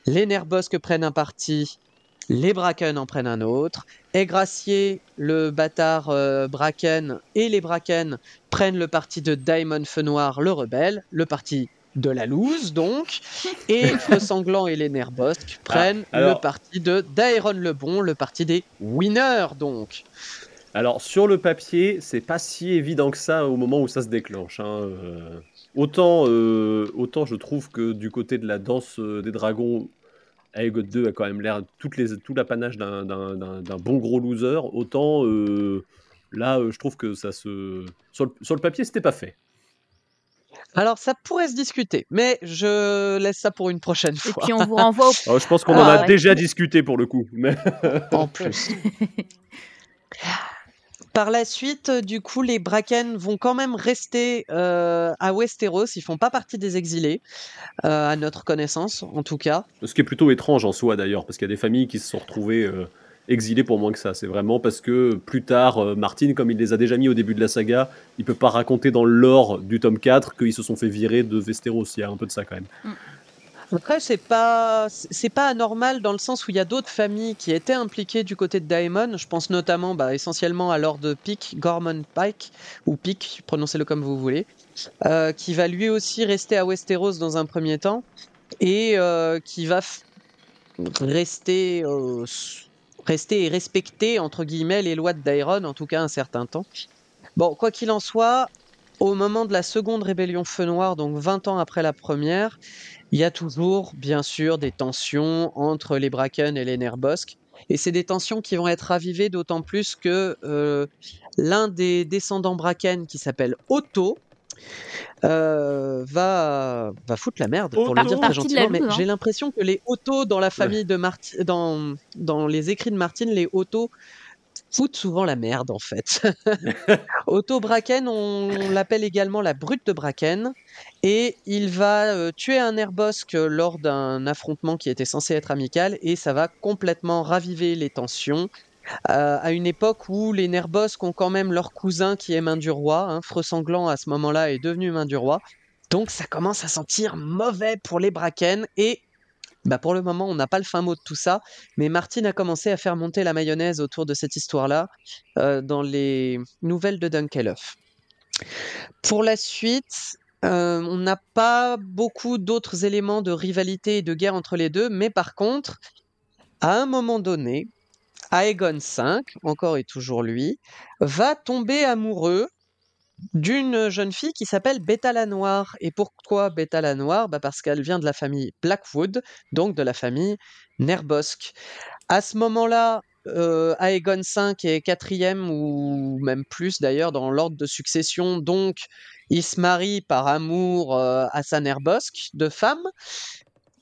les Nerbosques prennent un parti, les Bracken en prennent un autre. Aigracier, le bâtard Bracken, et les Bracken prennent le parti de Daemon Feu Noir, le rebelle, le parti de la loose donc, et Freux Sanglant et les Nerbosques prennent le parti de Daeron le Bon, le parti des winners donc. Alors sur le papier, c'est pas si évident que ça au moment où ça se déclenche. Autant je trouve que du côté de la danse des dragons, Aegon 2 a quand même l'air tout l'apanage d'un bon gros loser. Autant là, je trouve que ça se sur le papier, c'était pas fait. Alors, ça pourrait se discuter, mais je laisse ça pour une prochaine fois. Et puis, on vous renvoie je pense qu'on en a déjà discuté pour le coup. Mais... En plus. Par la suite, du coup, les Bracken vont quand même rester à Westeros. Ils font pas partie des exilés, à notre connaissance, en tout cas. Ce qui est plutôt étrange en soi, d'ailleurs, parce qu'il y a des familles qui se sont retrouvées... exilé pour moins que ça. C'est vraiment parce que plus tard, Martin, comme il les a déjà mis au début de la saga, il peut pas raconter dans le lore du tome 4 qu'ils se sont fait virer de Westeros. Il y a un peu de ça quand même. Après, c'est pas anormal dans le sens où il y a d'autres familles qui étaient impliquées du côté de Daemon. Je pense notamment essentiellement à Lord Pyke, Gormon Pike, ou Pyke, prononcez-le comme vous voulez, qui va lui aussi rester à Westeros dans un premier temps, et qui va rester et respecter, entre guillemets, les lois de Daeron, en tout cas un certain temps. Bon, quoi qu'il en soit, au moment de la seconde rébellion Feu Noir, donc 20 ans après la première, il y a toujours, bien sûr, des tensions entre les Bracken et les Nerbosques. Et c'est des tensions qui vont être ravivées d'autant plus que l'un des descendants Bracken, qui s'appelle Otto, va foutre la merde, pour le dire très gentiment. Mais j'ai l'impression que les Otto dans la famille de Martin, dans les écrits de Martin, les Otto foutent souvent la merde en fait. Otto Bracken, on l'appelle également la brute de Bracken, et il va tuer un Nerbosque lors d'un affrontement qui était censé être amical, et ça va complètement raviver les tensions. À une époque où les Nerbosques ont quand même leur cousin qui est main du roi, Freux Sanglant à ce moment-là est devenu main du roi, donc ça commence à sentir mauvais pour les Bracken, et pour le moment on n'a pas le fin mot de tout ça, mais Martin a commencé à faire monter la mayonnaise autour de cette histoire-là dans les nouvelles de Dunkelhoff. Pour la suite, On n'a pas beaucoup d'autres éléments de rivalité et de guerre entre les deux, mais par contre, à un moment donné, Aegon V, encore et toujours lui, va tomber amoureux d'une jeune fille qui s'appelle Beta la Noire. Et pourquoi Beta la Noire? Parce qu'elle vient de la famille Blackwood, donc de la famille Nerbosque. À ce moment-là, Aegon V est quatrième ou même plus d'ailleurs dans l'ordre de succession, donc il se marie par amour à sa Nerbosque de femme.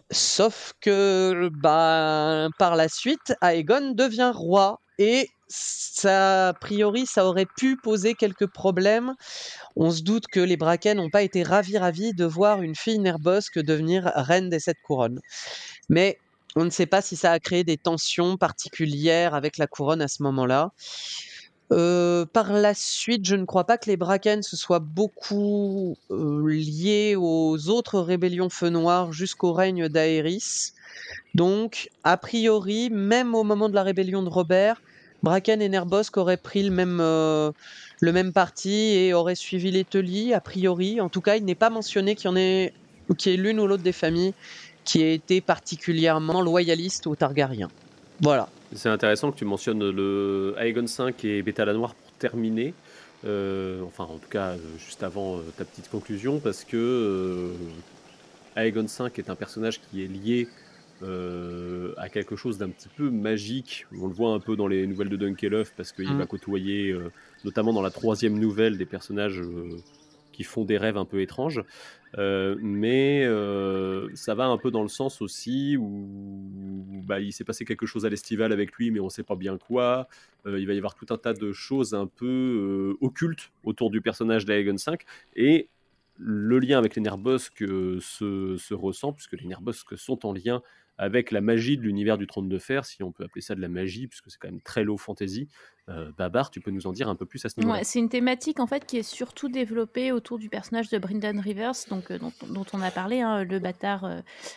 Sauf que par la suite, Aegon devient roi et ça, a priori, ça aurait pu poser quelques problèmes. On se doute que les Bracken n'ont pas été ravis de voir une fille Nerbosque devenir reine des 7 couronnes. Mais on ne sait pas si ça a créé des tensions particulières avec la couronne à ce moment-là. Par la suite, je ne crois pas que les Bracken se soient beaucoup liés aux autres rébellions Feu Noir jusqu'au règne d'Aerys. Donc, a priori, même au moment de la rébellion de Robert, Bracken et Nerbosque auraient pris le même parti et auraient suivi les Tully, a priori. En tout cas, il n'est pas mentionné qu'il y ait l'une ou l'autre des familles qui ait été particulièrement loyaliste aux Targaryens. Voilà. C'est intéressant que tu mentionnes le Aegon V et Beta la Noire pour terminer. Enfin, en tout cas, juste avant ta petite conclusion, parce que Aegon V est un personnage qui est lié à quelque chose d'un petit peu magique. On le voit un peu dans les nouvelles de Dunkelhoff, parce qu'il va côtoyer, notamment dans la 3e nouvelle, des personnages qui font des rêves un peu étranges. Mais ça va un peu dans le sens aussi où il s'est passé quelque chose à l'estival avec lui, mais on ne sait pas bien quoi. Il va y avoir tout un tas de choses un peu occultes autour du personnage d'Aegon V. Et le lien avec les Nerbosques se ressent, puisque les Nerbosques sont en lien avec la magie de l'univers du Trône de Fer, si on peut appeler ça de la magie, puisque c'est quand même très low fantasy. Babar, tu peux nous en dire un peu plus à ce niveau-là? Ouais, c'est une thématique en fait qui est surtout développée autour du personnage de Brynden Rivers, donc dont on a parlé, hein, le bâtard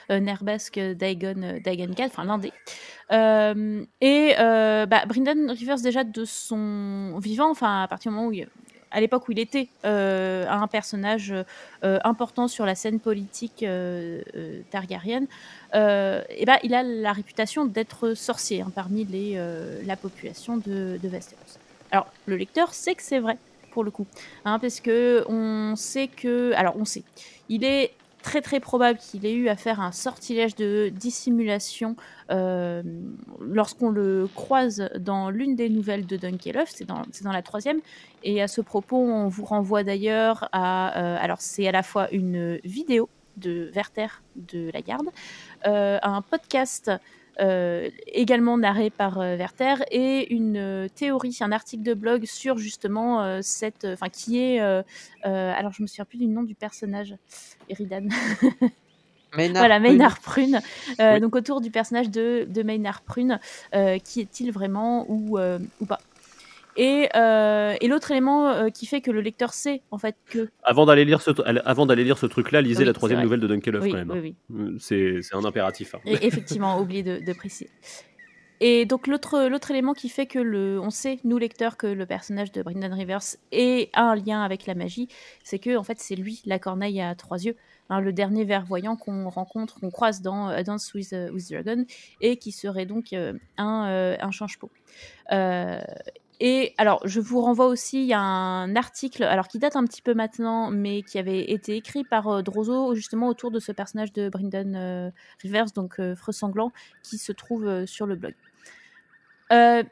nerbesque d'Aegon IV, enfin l'un des. Brynden Rivers, déjà de son vivant, enfin à partir du moment où à l'époque où il était un personnage important sur la scène politique targaryenne, il a la réputation d'être sorcier, hein, parmi la population de Westeros. Alors, le lecteur sait que c'est vrai, pour le coup, hein, parce que on sait que... Alors, on sait. Il est très très probable qu'il ait eu à faire un sortilège de dissimulation lorsqu'on le croise dans l'une des nouvelles de Dunkelhoff, c'est dans la 3e, et à ce propos, on vous renvoie d'ailleurs à... alors, c'est à la fois une vidéo de Werther de la Garde, un podcast également narré par Werther, et une théorie, un article de blog sur justement qui est... alors, je me souviens plus du nom du personnage, Eridan. Maynard Prune. Oui. Donc, autour du personnage de Maynard Prune, qui est-il vraiment ou pas. Et l'autre élément qui fait que le lecteur sait en fait que... Avant d'aller lire ce truc-là, lisez Oui, la 3e c'est nouvelle de Dunkelhoff Oui, quand même. oui. C'est un impératif. Hein. Et effectivement, oublié de préciser. Et donc l'autre élément qui fait que on sait, nous lecteurs, que le personnage de Brynden Rivers a un lien avec la magie, c'est que en fait c'est lui, la corneille à 3 yeux, hein, le dernier verre-voyant qu'on croise dans A Dance with Dragon, et qui serait donc un change-peau. Et alors, je vous renvoie aussi, il y a un article, alors qui date un petit peu maintenant, mais qui avait été écrit par Drozo, justement autour de ce personnage de Brynden Rivers, donc Freux Sanglant, qui se trouve sur le blog.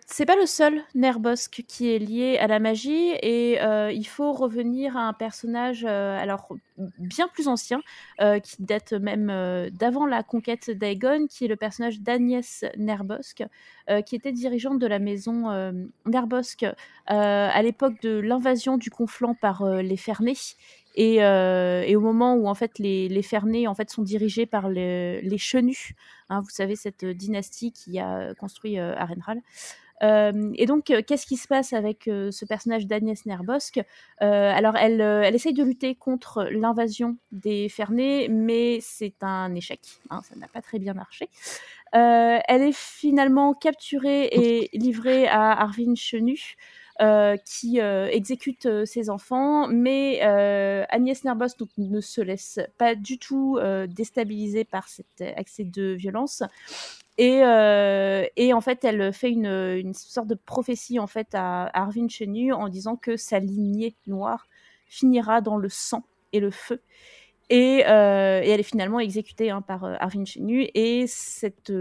C'est pas le seul Nerbosque qui est lié à la magie, et il faut revenir à un personnage alors bien plus ancien, qui date même d'avant la conquête d'Aegon, qui est le personnage d'Agnès Nerbosque, qui était dirigeante de la maison Nerbosque à l'époque de l'invasion du Conflent par les Fernets. Et au moment où en fait les Fernets en fait sont dirigés par les Chenus, hein, vous savez, cette dynastie qui a construit Arenral. Et donc, qu'est-ce qui se passe avec ce personnage d'Agnès Nerbosque? Alors, elle essaye de lutter contre l'invasion des Fernets, mais c'est un échec, hein, ça n'a pas très bien marché. Elle est finalement capturée et livrée à Arvin Chenu, qui exécute ses enfants, mais Agnès Nerbosk donc, ne se laisse pas du tout déstabiliser par cet accès de violence. Et en fait, elle fait une sorte de prophétie en fait, à Arvin Chenu en disant que sa lignée noire finira dans le sang et le feu. Et elle est finalement exécutée par Arvin Chenu. Et cette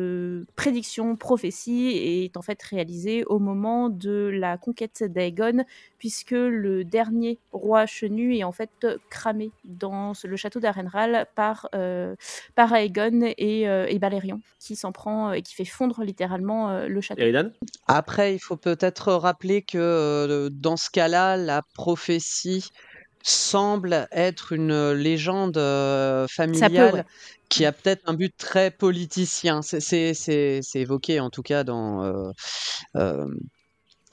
prédiction, prophétie, est en fait réalisée au moment de la conquête d'Aegon, puisque le dernier roi Chenu est en fait cramé dans le château d'Arenral par Aegon et Balerion, qui s'en prend et qui fait fondre littéralement le château. Eridan ? Après, il faut peut-être rappeler que dans ce cas-là, la prophétie semble être une légende familiale qui a peut-être un but très politicien. C'est évoqué en tout cas dans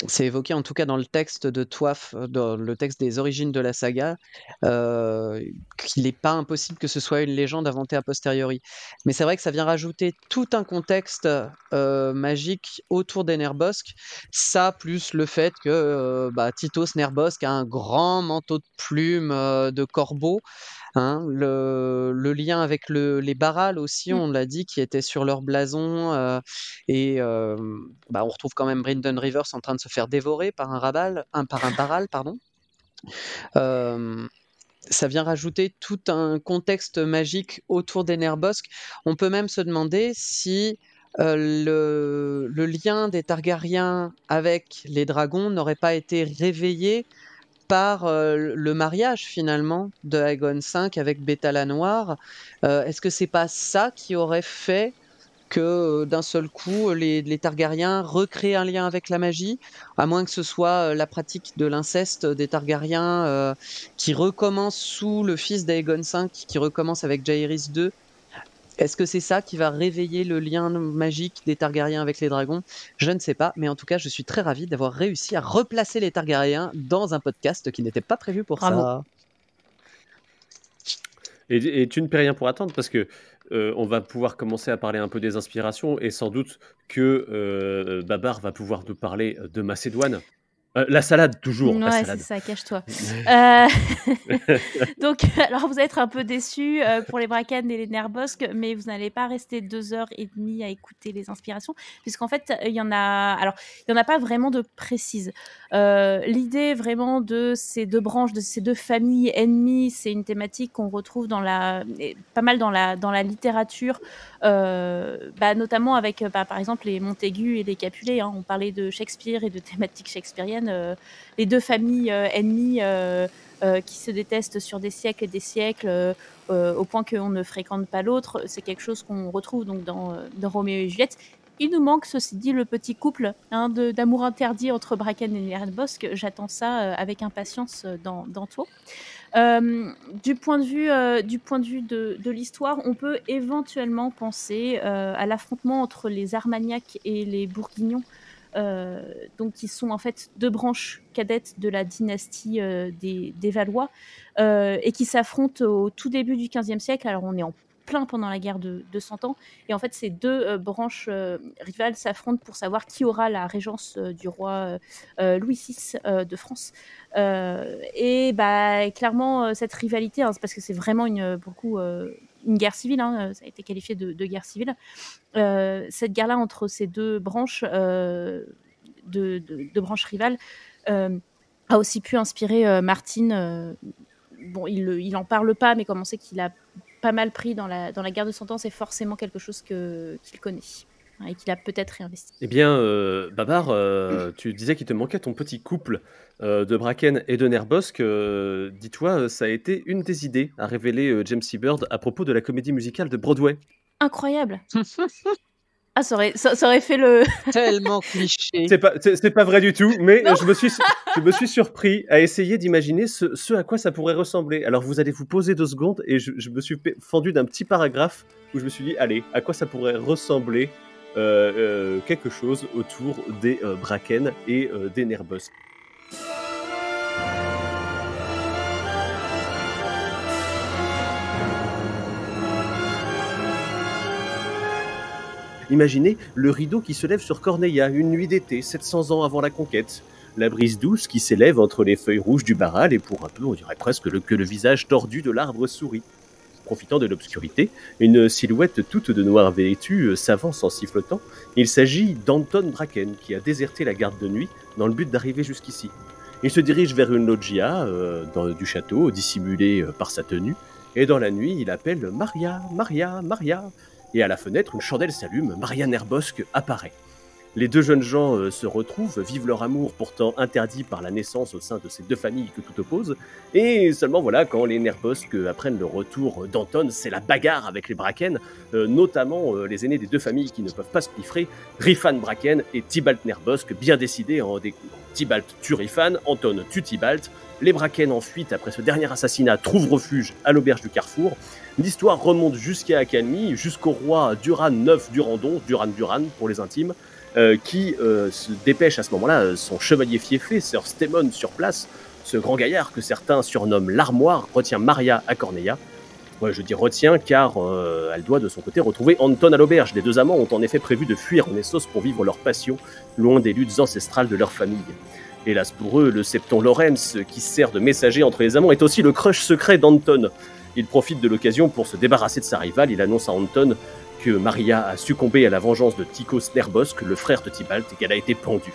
c'est évoqué en tout cas dans le texte de Toif, dans le texte des origines de la saga, qu'il n'est pas impossible que ce soit une légende inventée a posteriori. Mais c'est vrai que ça vient rajouter tout un contexte magique autour des Nerbosk. Ça, plus le fait que Titos Nerbosk a un grand manteau de plumes de corbeau. Hein, le lien avec les Barral aussi, on l'a dit, qui étaient sur leur blason. On retrouve quand même Brynden Rivers en train de se faire dévorer par un Barral, pardon. Ça vient rajouter tout un contexte magique autour des Nerbosk. On peut même se demander si le lien des Targaryens avec les dragons n'aurait pas été réveillé par le mariage finalement de Aegon V avec Beta la Noire. Est-ce que c'est pas ça qui aurait fait que d'un seul coup les Targaryens recréent un lien avec la magie, à moins que ce soit la pratique de l'inceste des Targaryens qui recommence sous le fils d'Aegon V, qui recommence avec Jaehaerys II. Est-ce que c'est ça qui va réveiller le lien magique des Targaryens avec les dragons? Je ne sais pas, mais en tout cas, je suis très ravi d'avoir réussi à replacer les Targaryens dans un podcast qui n'était pas prévu pour ça. Et tu ne paies rien pour attendre, parce que on va pouvoir commencer à parler un peu des inspirations, et sans doute que Babar va pouvoir nous parler de Macédoine. La salade, toujours. La Ouais, salade. c'est ça, cache-toi. Donc, alors vous allez être un peu déçus pour les Bracken et les Nerbosk, mais vous n'allez pas rester 2h30 à écouter les inspirations, puisqu'en fait, il y en a pas vraiment de précises. L'idée vraiment de ces deux branches, de ces deux familles ennemies, c'est une thématique qu'on retrouve pas mal dans la littérature, notamment avec, par exemple, les Montaigu et les Capulet. Hein. On parlait de Shakespeare et de thématiques shakespeariennes. Les deux familles ennemies qui se détestent sur des siècles et des siècles, au point qu'on ne fréquente pas l'autre, c'est quelque chose qu'on retrouve donc dans Roméo et Juliette. Il nous manque, ceci dit, le petit couple d'amour interdit entre Bracken et Nerbosk. J'attends ça avec impatience dans Tour. Du point de vue de l'histoire, on peut éventuellement penser à l'affrontement entre les Armagnacs et les Bourguignons, donc qui sont en fait deux branches cadettes de la dynastie des Valois, et qui s'affrontent au tout début du XVe siècle. Alors on est en plein pendant la guerre de 100 ans, et en fait ces deux branches rivales s'affrontent pour savoir qui aura la régence du roi Louis VI de France. Et clairement cette rivalité, hein, c'est parce que c'est vraiment une guerre civile, hein, ça a été qualifié de guerre civile. Cette guerre-là entre ces deux branches, de branches rivales, a aussi pu inspirer Martin. Il en parle pas, mais comme on sait qu'il a pas mal pris dans la guerre de 100 ans, c'est forcément quelque chose qu'il connaît et qu'il a peut-être réinvesti. Eh bien, Babar, tu disais qu'il te manquait ton petit couple de Bracken et de Nerbosk. Dis-toi, ça a été une des idées à révéler James Seabird à propos de la comédie musicale de Broadway. Incroyable. Ah, ça aurait fait le... Tellement cliché. C'est pas vrai du tout, mais je me suis surpris à essayer d'imaginer ce à quoi ça pourrait ressembler. Alors vous allez vous poser 2 secondes, et je me suis fendu d'un petit paragraphe où je me suis dit, allez, à quoi ça pourrait ressembler quelque chose autour des Bracken et des Nerbosk. Imaginez le rideau qui se lève sur Corneilla une nuit d'été, 700 ans avant la conquête. la brise douce qui s'élève entre les feuilles rouges du baral et pour un peu, on dirait presque que le visage tordu de l'arbre sourit. Profitant de l'obscurité, une silhouette toute de noir vêtue s'avance en sifflotant. Il s'agit d'Anton Bracken qui a déserté la garde de nuit dans le but d'arriver jusqu'ici. Il se dirige vers une loggia du château, dissimulée par sa tenue, et dans la nuit, il appelle « Maria, Maria, Maria !» Et à la fenêtre, une chandelle s'allume, Maria Nerbosque apparaît. Les deux jeunes gens se retrouvent, vivent leur amour pourtant interdit par la naissance au sein de ces deux familles que tout oppose, et seulement voilà, quand les Nerbosque apprennent le retour d'Anton, c'est la bagarre avec les Bracken, notamment les aînés des deux familles qui ne peuvent pas se piffrer, Rifan Bracken et Tybalt Nerbosque, bien décidés à en découdre. Tybalt tue Rifan, Anton tue Tybalt, les Bracken en fuite après ce dernier assassinat trouvent refuge à l'auberge du Carrefour. L'histoire remonte jusqu'à Akalmi, jusqu'au roi Duran IX Durandon, Duran pour les intimes, qui se dépêche à ce moment-là, son chevalier fiefé, Sir Stémon sur place, ce grand gaillard que certains surnomment l'Armoire, retient Maria à Corneilla. Ouais, je dis retient car elle doit de son côté retrouver Anton à l'auberge. Les deux amants ont en effet prévu de fuir en Essos pour vivre leur passion, loin des luttes ancestrales de leur famille. Hélas pour eux, le septon Lorenz, qui sert de messager entre les amants, est aussi le crush secret d'Anton. Il profite de l'occasion pour se débarrasser de sa rivale. Il annonce à Anton que Maria a succombé à la vengeance de Tikos Nerbosque, le frère de Tybalt, et qu'elle a été pendue.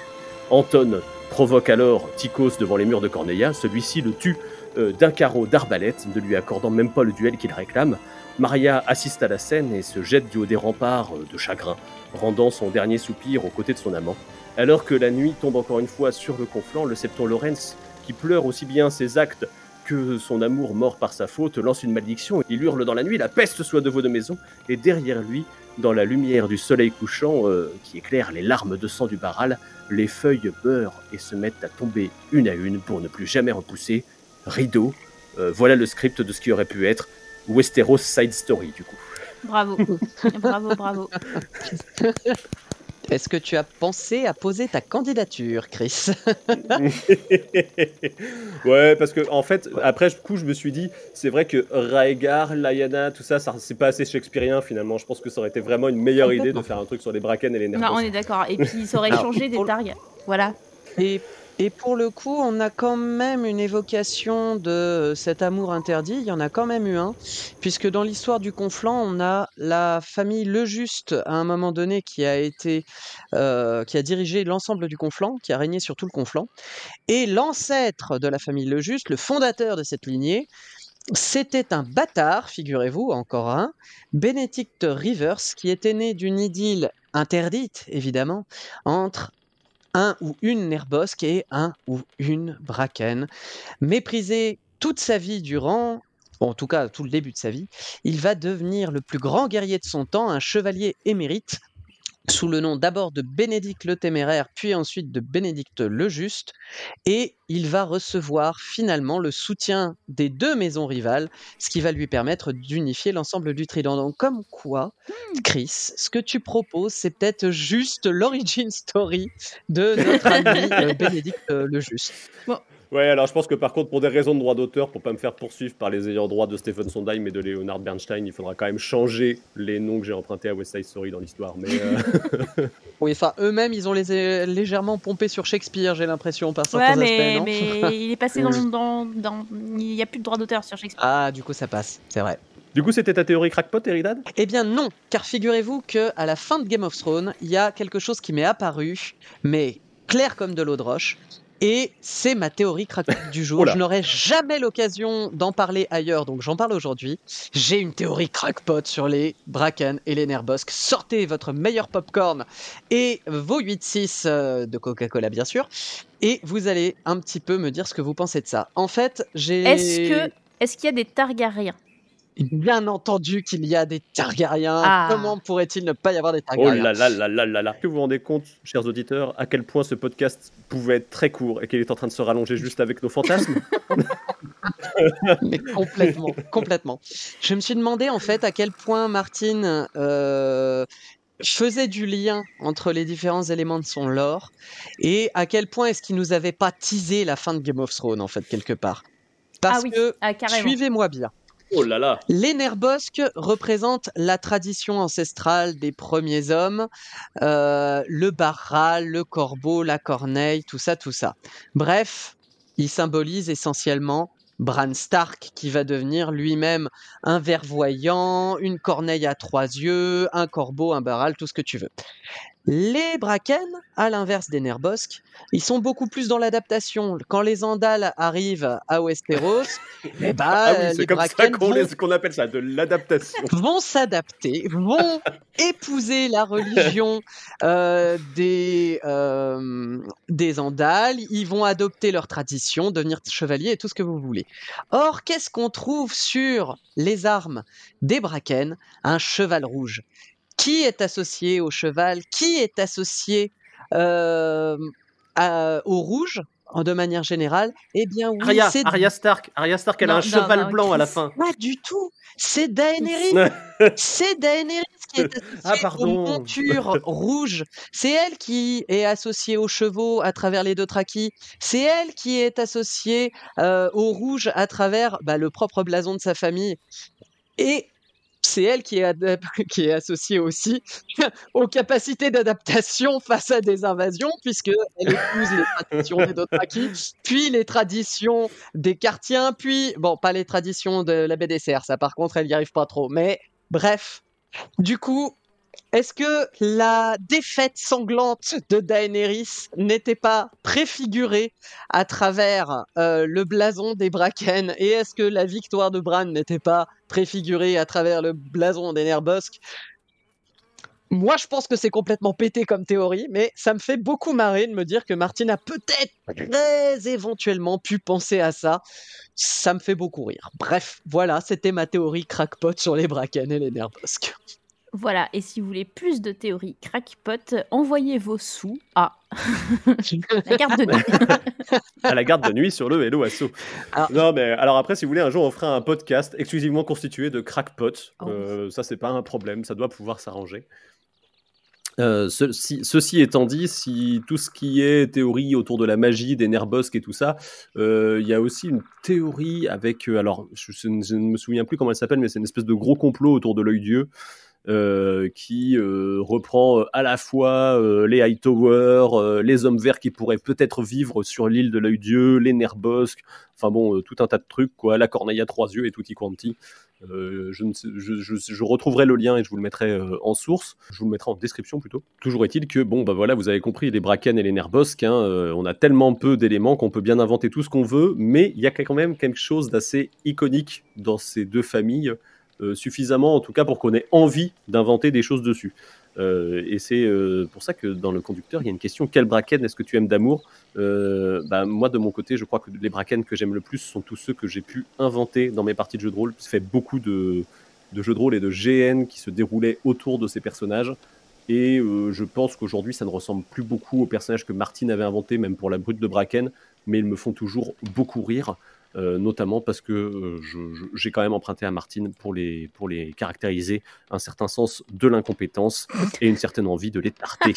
Anton provoque alors Tikos devant les murs de Corneilla. Celui-ci le tue d'un carreau d'arbalète, ne lui accordant même pas le duel qu'il réclame. Maria assiste à la scène et se jette du haut des remparts de chagrin, rendant son dernier soupir aux côtés de son amant. Alors que la nuit tombe encore une fois sur le conflant, le septon Lorenz, qui pleure aussi bien ses actes que son amour mort par sa faute, lance une malédiction. Il hurle dans la nuit, la peste soit de vos deux maisons, et derrière lui, dans la lumière du soleil couchant qui éclaire les larmes de sang du baral, les feuilles beurrent et se mettent à tomber une à une pour ne plus jamais repousser. Rideau, voilà le script de ce qui aurait pu être Westeros Side Story du coup. Bravo, bravo. Est-ce que tu as pensé à poser ta candidature, Chris? Ouais, parce que en fait, après, du coup, je me suis dit, c'est vrai que Raegar, Lyanna, tout ça, c'est pas assez shakespearien finalement. Je pense que ça aurait été vraiment une meilleure idée de faire un truc sur les Bracken et les Nerbosque. Non, on est d'accord. Et puis, ça aurait changé des targs. Voilà. Et pour le coup, on a quand même une évocation de cet amour interdit. Il y en a quand même eu un, puisque dans l'histoire du Conflant, on a la famille Le Juste à un moment donné qui a dirigé l'ensemble du Conflant, qui a régné sur tout le Conflant, et l'ancêtre de la famille Le Juste, le fondateur de cette lignée, c'était un bâtard, figurez-vous, encore un, Benedict Rivers, qui était né d'une idylle interdite, évidemment, entre un ou une Nerbosque et un ou une Bracken. Méprisé toute sa vie durant, en tout cas tout le début de sa vie, il va devenir le plus grand guerrier de son temps, un chevalier émérite, sous le nom d'abord de Bénédicte le Téméraire, puis ensuite de Bénédicte le Juste, et il va recevoir finalement le soutien des deux maisons rivales, ce qui va lui permettre d'unifier l'ensemble du Trident. Donc comme quoi, Chris, ce que tu proposes, c'est peut-être juste l'origin story de notre ami Bénédicte le Juste. Bon. Ouais, alors je pense que par contre, pour des raisons de droit d'auteur, pour pas me faire poursuivre par les ayants droit de Stephen Sondheim et de Leonard Bernstein, il faudra quand même changer les noms que j'ai empruntés à West Side Story dans l'histoire. Mais oui, enfin, eux-mêmes, ils ont légèrement pompé sur Shakespeare, j'ai l'impression, par certains aspects, non? mais il est passé dans... Il n'y a plus de droit d'auteur sur Shakespeare. Ah, du coup, ça passe, c'est vrai. du coup, c'était ta théorie crackpot, Eridad? Eh bien non, car figurez-vous qu'à la fin de Game of Thrones, il y a quelque chose qui m'est apparu, mais clair comme de l'eau de roche, et c'est ma théorie crackpot du jour. Je n'aurai jamais l'occasion d'en parler ailleurs, donc j'en parle aujourd'hui. J'ai une théorie crackpot sur les Bracken et les Nerbosque. Sortez votre meilleur popcorn et vos 8-6 de Coca-Cola, bien sûr, et vous allez un petit peu me dire ce que vous pensez de ça. En fait, Est-ce qu'il y a des Targaryens? Bien entendu qu'il y a des Targaryens. Comment pourrait-il ne pas y avoir des Targaryens? Oh là là là là là là. Est-ce que vous vous rendez compte, chers auditeurs, à quel point ce podcast pouvait être très court et qu'il est en train de se rallonger juste avec nos fantasmes? Mais complètement. Je me suis demandé en fait à quel point Martin faisait du lien entre les différents éléments de son lore et à quel point est-ce qu'il nous avait pas teasé la fin de Game of Thrones en fait quelque part. Parce que, suivez-moi bien, Oh là là. Les Nerbosques représentent la tradition ancestrale des premiers hommes, le Barral, le corbeau, la corneille, tout ça, tout ça. Bref, ils symbolisent essentiellement Bran Stark, qui va devenir lui-même un ver-voyant, une corneille à 3 yeux, un corbeau, un Barral, tout ce que tu veux. Les Bracken, à l'inverse des Nerbosques, ils sont beaucoup plus dans l'adaptation. Quand les Andals arrivent à Westeros, eh ben, Ah oui, c'est les comme ça Bracken qu'on appelle ça, de l'adaptation. vont s'adapter, vont épouser la religion des Andals, ils vont adopter leurs traditions, devenir chevaliers et tout ce que vous voulez. Or, qu'est-ce qu'on trouve sur les armes des Bracken? Un cheval rouge. Qui est associé au cheval? Qui est associé au rouge, de manière générale? Eh bien oui, c'est Arya Stark, elle a un cheval blanc à la fin. pas du tout. C'est Daenerys. C'est Daenerys qui est associée aux montures rouges. C'est elle qui est associée aux chevaux à travers les Dothraki. C'est elle qui est associée au rouge à travers le propre blason de sa famille. Et c'est elle qui est associée aussi aux capacités d'adaptation face à des invasions, puisqu'elle épouse les traditions des Dothraki, puis les traditions des Cartiens, puis, bon, pas les traditions de la BDCR, ça par contre, elle n'y arrive pas trop. Mais bref, du coup, est-ce que la défaite sanglante de Daenerys n'était pas préfigurée à travers le blason des Bracken? Et est-ce que la victoire de Bran n'était pas préfigurée à travers le blason des Nerbosques? Moi, je pense que c'est complètement pété comme théorie, mais ça me fait beaucoup marrer de me dire que Martin a peut-être très éventuellement pu penser à ça. Ça me fait beaucoup rire. Bref, voilà, c'était ma théorie crackpot sur les Bracken et les Nerbosques. Voilà, et si vous voulez plus de théories crackpot, envoyez vos sous à la garde de nuit. À la garde de nuit sur le Hello Asso. Non, mais alors après, si vous voulez, un jour, on fera un podcast exclusivement constitué de crackpot. Ça, c'est pas un problème, ça doit pouvoir s'arranger. Ceci étant dit, si tout ce qui est théorie autour de la magie, des Nerbosques et tout ça, il y a aussi une théorie avec... alors, je ne me souviens plus comment elle s'appelle, mais c'est une espèce de gros complot autour de l'œil-dieu. Qui reprend à la fois les Hightower, les hommes verts qui pourraient peut-être vivre sur l'île de l'œil-dieu, les Nerbosques, enfin bon, tout un tas de trucs, quoi, la corneille à 3 yeux et tutti quanti. Je retrouverai le lien et je vous le mettrai en source, je vous le mettrai en description plutôt. Toujours est-il que, bon, bah voilà, vous avez compris, les Bracken et les Nerbosques, on a tellement peu d'éléments qu'on peut bien inventer tout ce qu'on veut, mais il y a quand même quelque chose d'assez iconique dans ces deux familles, suffisamment en tout cas pour qu'on ait envie d'inventer des choses dessus. Et c'est pour ça que dans le conducteur, il y a une question: quel Bracken est-ce que tu aimes d'amour? Moi, de mon côté, je crois que les Bracken que j'aime le plus sont tous ceux que j'ai pu inventer dans mes parties de jeux de rôle. J'ai fait beaucoup de jeux de rôle et de GN qui se déroulaient autour de ces personnages. Et je pense qu'aujourd'hui, ça ne ressemble plus beaucoup aux personnages que Martin avait inventés, même pour la brute de Bracken, mais ils me font toujours beaucoup rire. Notamment parce que j'ai quand même emprunté à Martin pour les caractériser un certain sens de l'incompétence et une certaine envie de les tarter.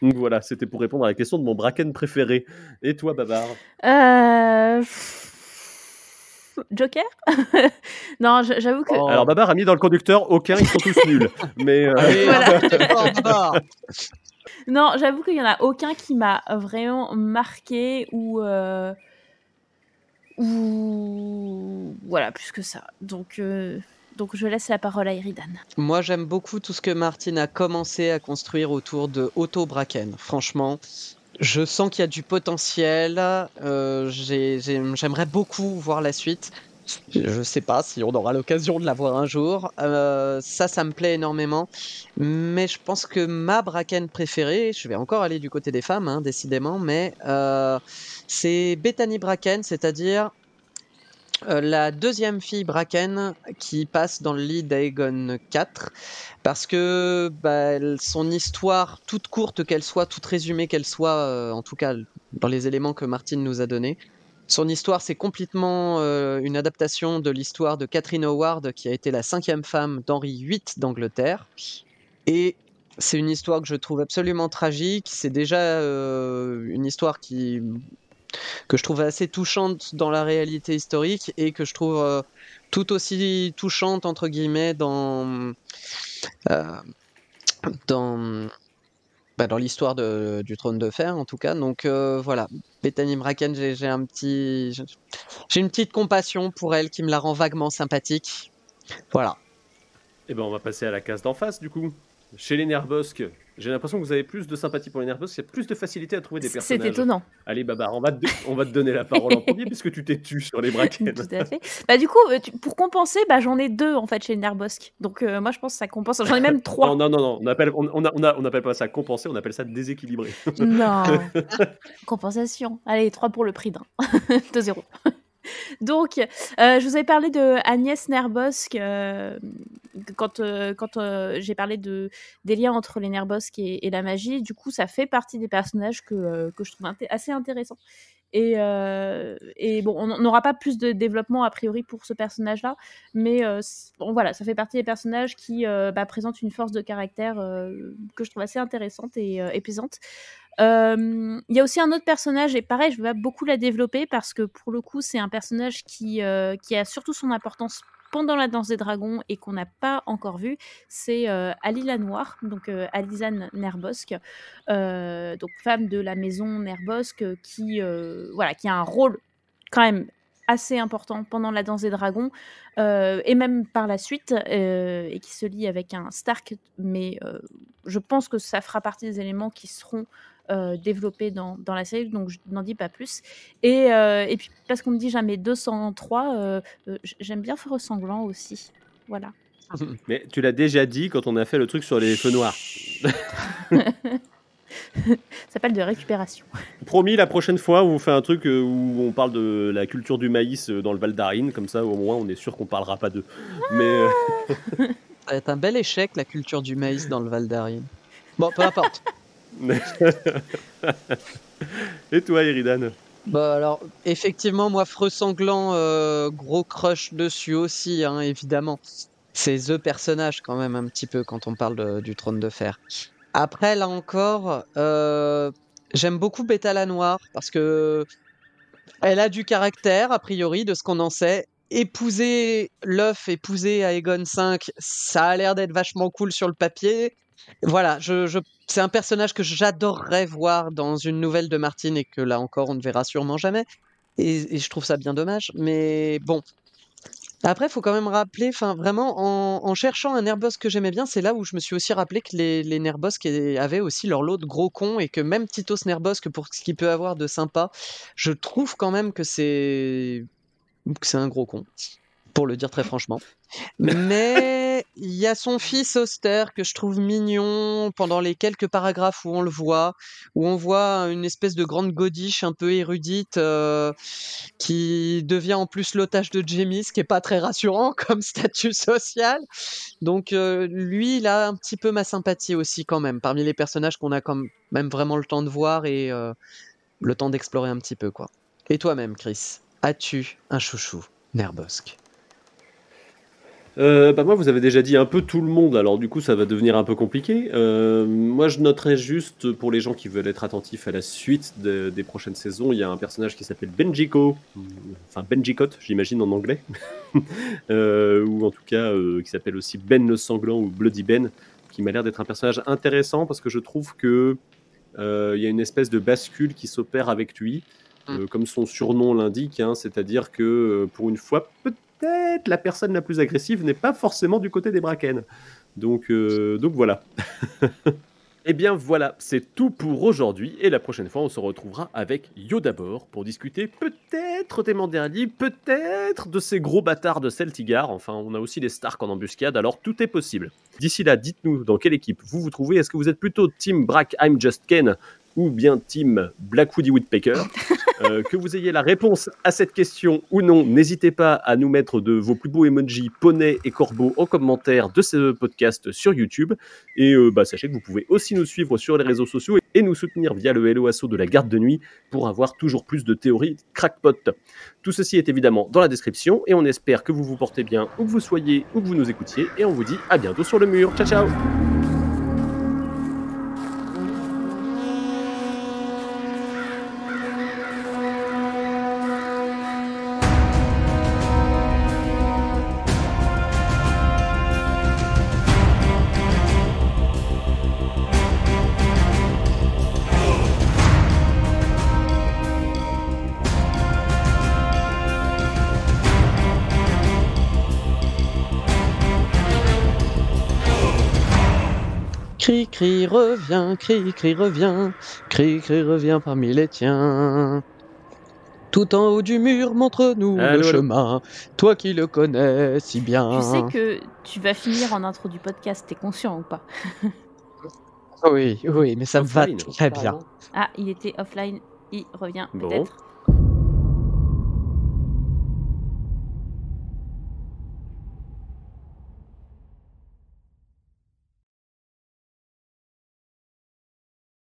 Donc voilà, c'était pour répondre à la question de mon Bracken préféré. Et toi, Babar? Joker? Non, j'avoue que... Alors Babar a mis dans le conducteur aucun, ils sont tous nuls. Mais Allez, Voilà. Babar. Non, j'avoue qu'il y en a aucun qui m'a vraiment marqué ou voilà, plus que ça. Donc je laisse la parole à Eridan. Moi, j'aime beaucoup tout ce que Martin a commencé à construire autour de Otto Bracken. Franchement, je sens qu'il y a du potentiel. J'aimerais beaucoup voir la suite. Je sais pas si on aura l'occasion de la voir un jour. Ça me plaît énormément. Mais je pense que ma Bracken préférée, je vais encore aller du côté des femmes, décidément, mais c'est Bethany Bracken, c'est-à-dire la deuxième fille Bracken qui passe dans le lit d'Aegon IV, parce que son histoire, toute courte qu'elle soit, toute résumée qu'elle soit, en tout cas dans les éléments que Martin nous a donnés, son histoire, c'est complètement une adaptation de l'histoire de Catherine Howard, qui a été la 5e femme d'Henri VIII d'Angleterre. Et c'est une histoire que je trouve absolument tragique. C'est déjà une histoire qui que je trouve assez touchante dans la réalité historique et que je trouve tout aussi touchante, entre guillemets, euh, dans, dans l'histoire du Trône de Fer, en tout cas. Donc voilà, Bethany Bracken, j'ai une petite compassion pour elle qui me la rend vaguement sympathique. Voilà. Eh ben, on va passer à la case d'en face, du coup. Chez les Nerbosques, j'ai l'impression que vous avez plus de sympathie pour les Nerbosques, il y a plus de facilité à trouver des personnages. C'est étonnant. Allez, Babar, on va te donner la parole en premier, puisque tu t'es tu sur les Bracken. Tout à fait. Bah, du coup, pour compenser, j'en ai 2 en fait chez les Nerbosques. Donc moi, je pense que ça compense. J'en ai même 3. Non, on n'appelle pas ça compenser, on appelle ça déséquilibrer. Non. Compensation. Allez, 3 pour le prix d'un. 2-0. Donc, je vous avais parlé de Agnès Nerbosque quand j'ai parlé des liens entre les Nerbosques et la magie. Du coup, ça fait partie des personnages que je trouve assez intéressants. Et bon, on n'aura pas plus de développement a priori pour ce personnage-là, mais bon, voilà, ça fait partie des personnages qui présentent une force de caractère que je trouve assez intéressante et plaisante. Il y a aussi un autre personnage, et pareil, je vais beaucoup la développer parce que pour le coup, c'est un personnage qui a surtout son importance pendant la danse des dragons et qu'on n'a pas encore vu. C'est Ali la Noire, donc Alizane Nerbosque, donc femme de la maison Nerbosque qui a un rôle quand même assez important pendant la danse des dragons et même par la suite et qui se lie avec un Stark, mais je pense que ça fera partie des éléments qui seront développés dans la série, donc je n'en dis pas plus. Et puis parce qu'on me dit jamais 203, j'aime bien Feu Sanglant aussi, voilà. Mais tu l'as déjà dit quand on a fait le truc sur les feux noirs. Ça s'appelle de récupération. Promis, la prochaine fois, on vous fait un truc où on parle de la culture du maïs dans le Val d'Arin, comme ça au moins on est sûr qu'on parlera pas d'eux. Mais ça va être un bel échec, la culture du maïs dans le Val d'Arin. Bon, peu importe. Et toi, Eridan? Alors, effectivement, moi, Feu Sanglant, gros crush dessus aussi, hein, évidemment. C'est the personnage quand même un petit peu quand on parle du Trône de Fer. Après, là encore, j'aime beaucoup Beta la Noire parce que elle a du caractère, a priori, de ce qu'on en sait. Épouser Aegon V, ça a l'air d'être vachement cool sur le papier. Voilà, c'est un personnage que j'adorerais voir dans une nouvelle de Martine et que là encore on ne verra sûrement jamais. Et je trouve ça bien dommage. Mais bon. Après, il faut quand même rappeler, vraiment, en cherchant un Nerbosque que j'aimais bien, c'est là où je me suis aussi rappelé que les Nerbosques avaient aussi leur lot de gros cons et que même Titos Nerbosque, pour ce qu'il peut avoir de sympa, je trouve quand même que c'est un gros con, pour le dire très franchement. Mais il y a son fils Auster que je trouve mignon pendant les quelques paragraphes où on voit une espèce de grande godiche un peu érudite qui devient en plus l'otage de Jaime, ce qui est pas très rassurant comme statut social. Donc lui, il a un petit peu ma sympathie aussi quand même, parmi les personnages qu'on a quand même vraiment le temps de voir et le temps d'explorer un petit peu, quoi. Et toi-même, Chris, as-tu un chouchou Nerbosque? Moi, vous avez déjà dit un peu tout le monde, alors du coup, ça va devenir un peu compliqué. Moi, je noterais juste, pour les gens qui veulent être attentifs à la suite des prochaines saisons, il y a un personnage qui s'appelle Benjiko, enfin Benjicot, j'imagine en anglais, ou en tout cas, qui s'appelle aussi Ben le Sanglant ou Bloody Ben, qui m'a l'air d'être un personnage intéressant parce que je trouve que il y a une espèce de bascule qui s'opère avec lui, comme son surnom l'indique, hein, c'est-à-dire que pour une fois, peut-être la personne la plus agressive n'est pas forcément du côté des Bracken. Donc voilà. Eh bien voilà, c'est tout pour aujourd'hui. Et la prochaine fois, on se retrouvera avec Yodabor pour discuter peut-être des Manderly, peut-être de ces gros bâtards de Celtigar. Enfin, on a aussi les Stark en embuscade, alors tout est possible. D'ici là, dites-nous dans quelle équipe vous vous trouvez. Est-ce que vous êtes plutôt Team Brack, I'm Just Ken ou bien Team Black Woody Woodpecker? Que vous ayez la réponse à cette question ou non, n'hésitez pas à nous mettre de vos plus beaux emojis poney et corbeau en commentaire de ce podcast sur YouTube. Et sachez que vous pouvez aussi nous suivre sur les réseaux sociaux et nous soutenir via le Hello Asso de la garde de nuit pour avoir toujours plus de théories crackpot. Tout ceci est évidemment dans la description et on espère que vous vous portez bien où que vous soyez, où que vous nous écoutiez. Et on vous dit à bientôt sur le mur. Ciao ciao. Cri, cri, reviens, cri, cri, reviens, cri, cri, reviens parmi les tiens. Tout en haut du mur, montre-nous Allô, le allô. chemin, toi qui le connais si bien. Tu sais que tu vas finir en intro du podcast, t'es conscient ou pas? Oui, oui, mais ça me va Offline. très bien. Ah, il était offline, il revient Bon. peut-être.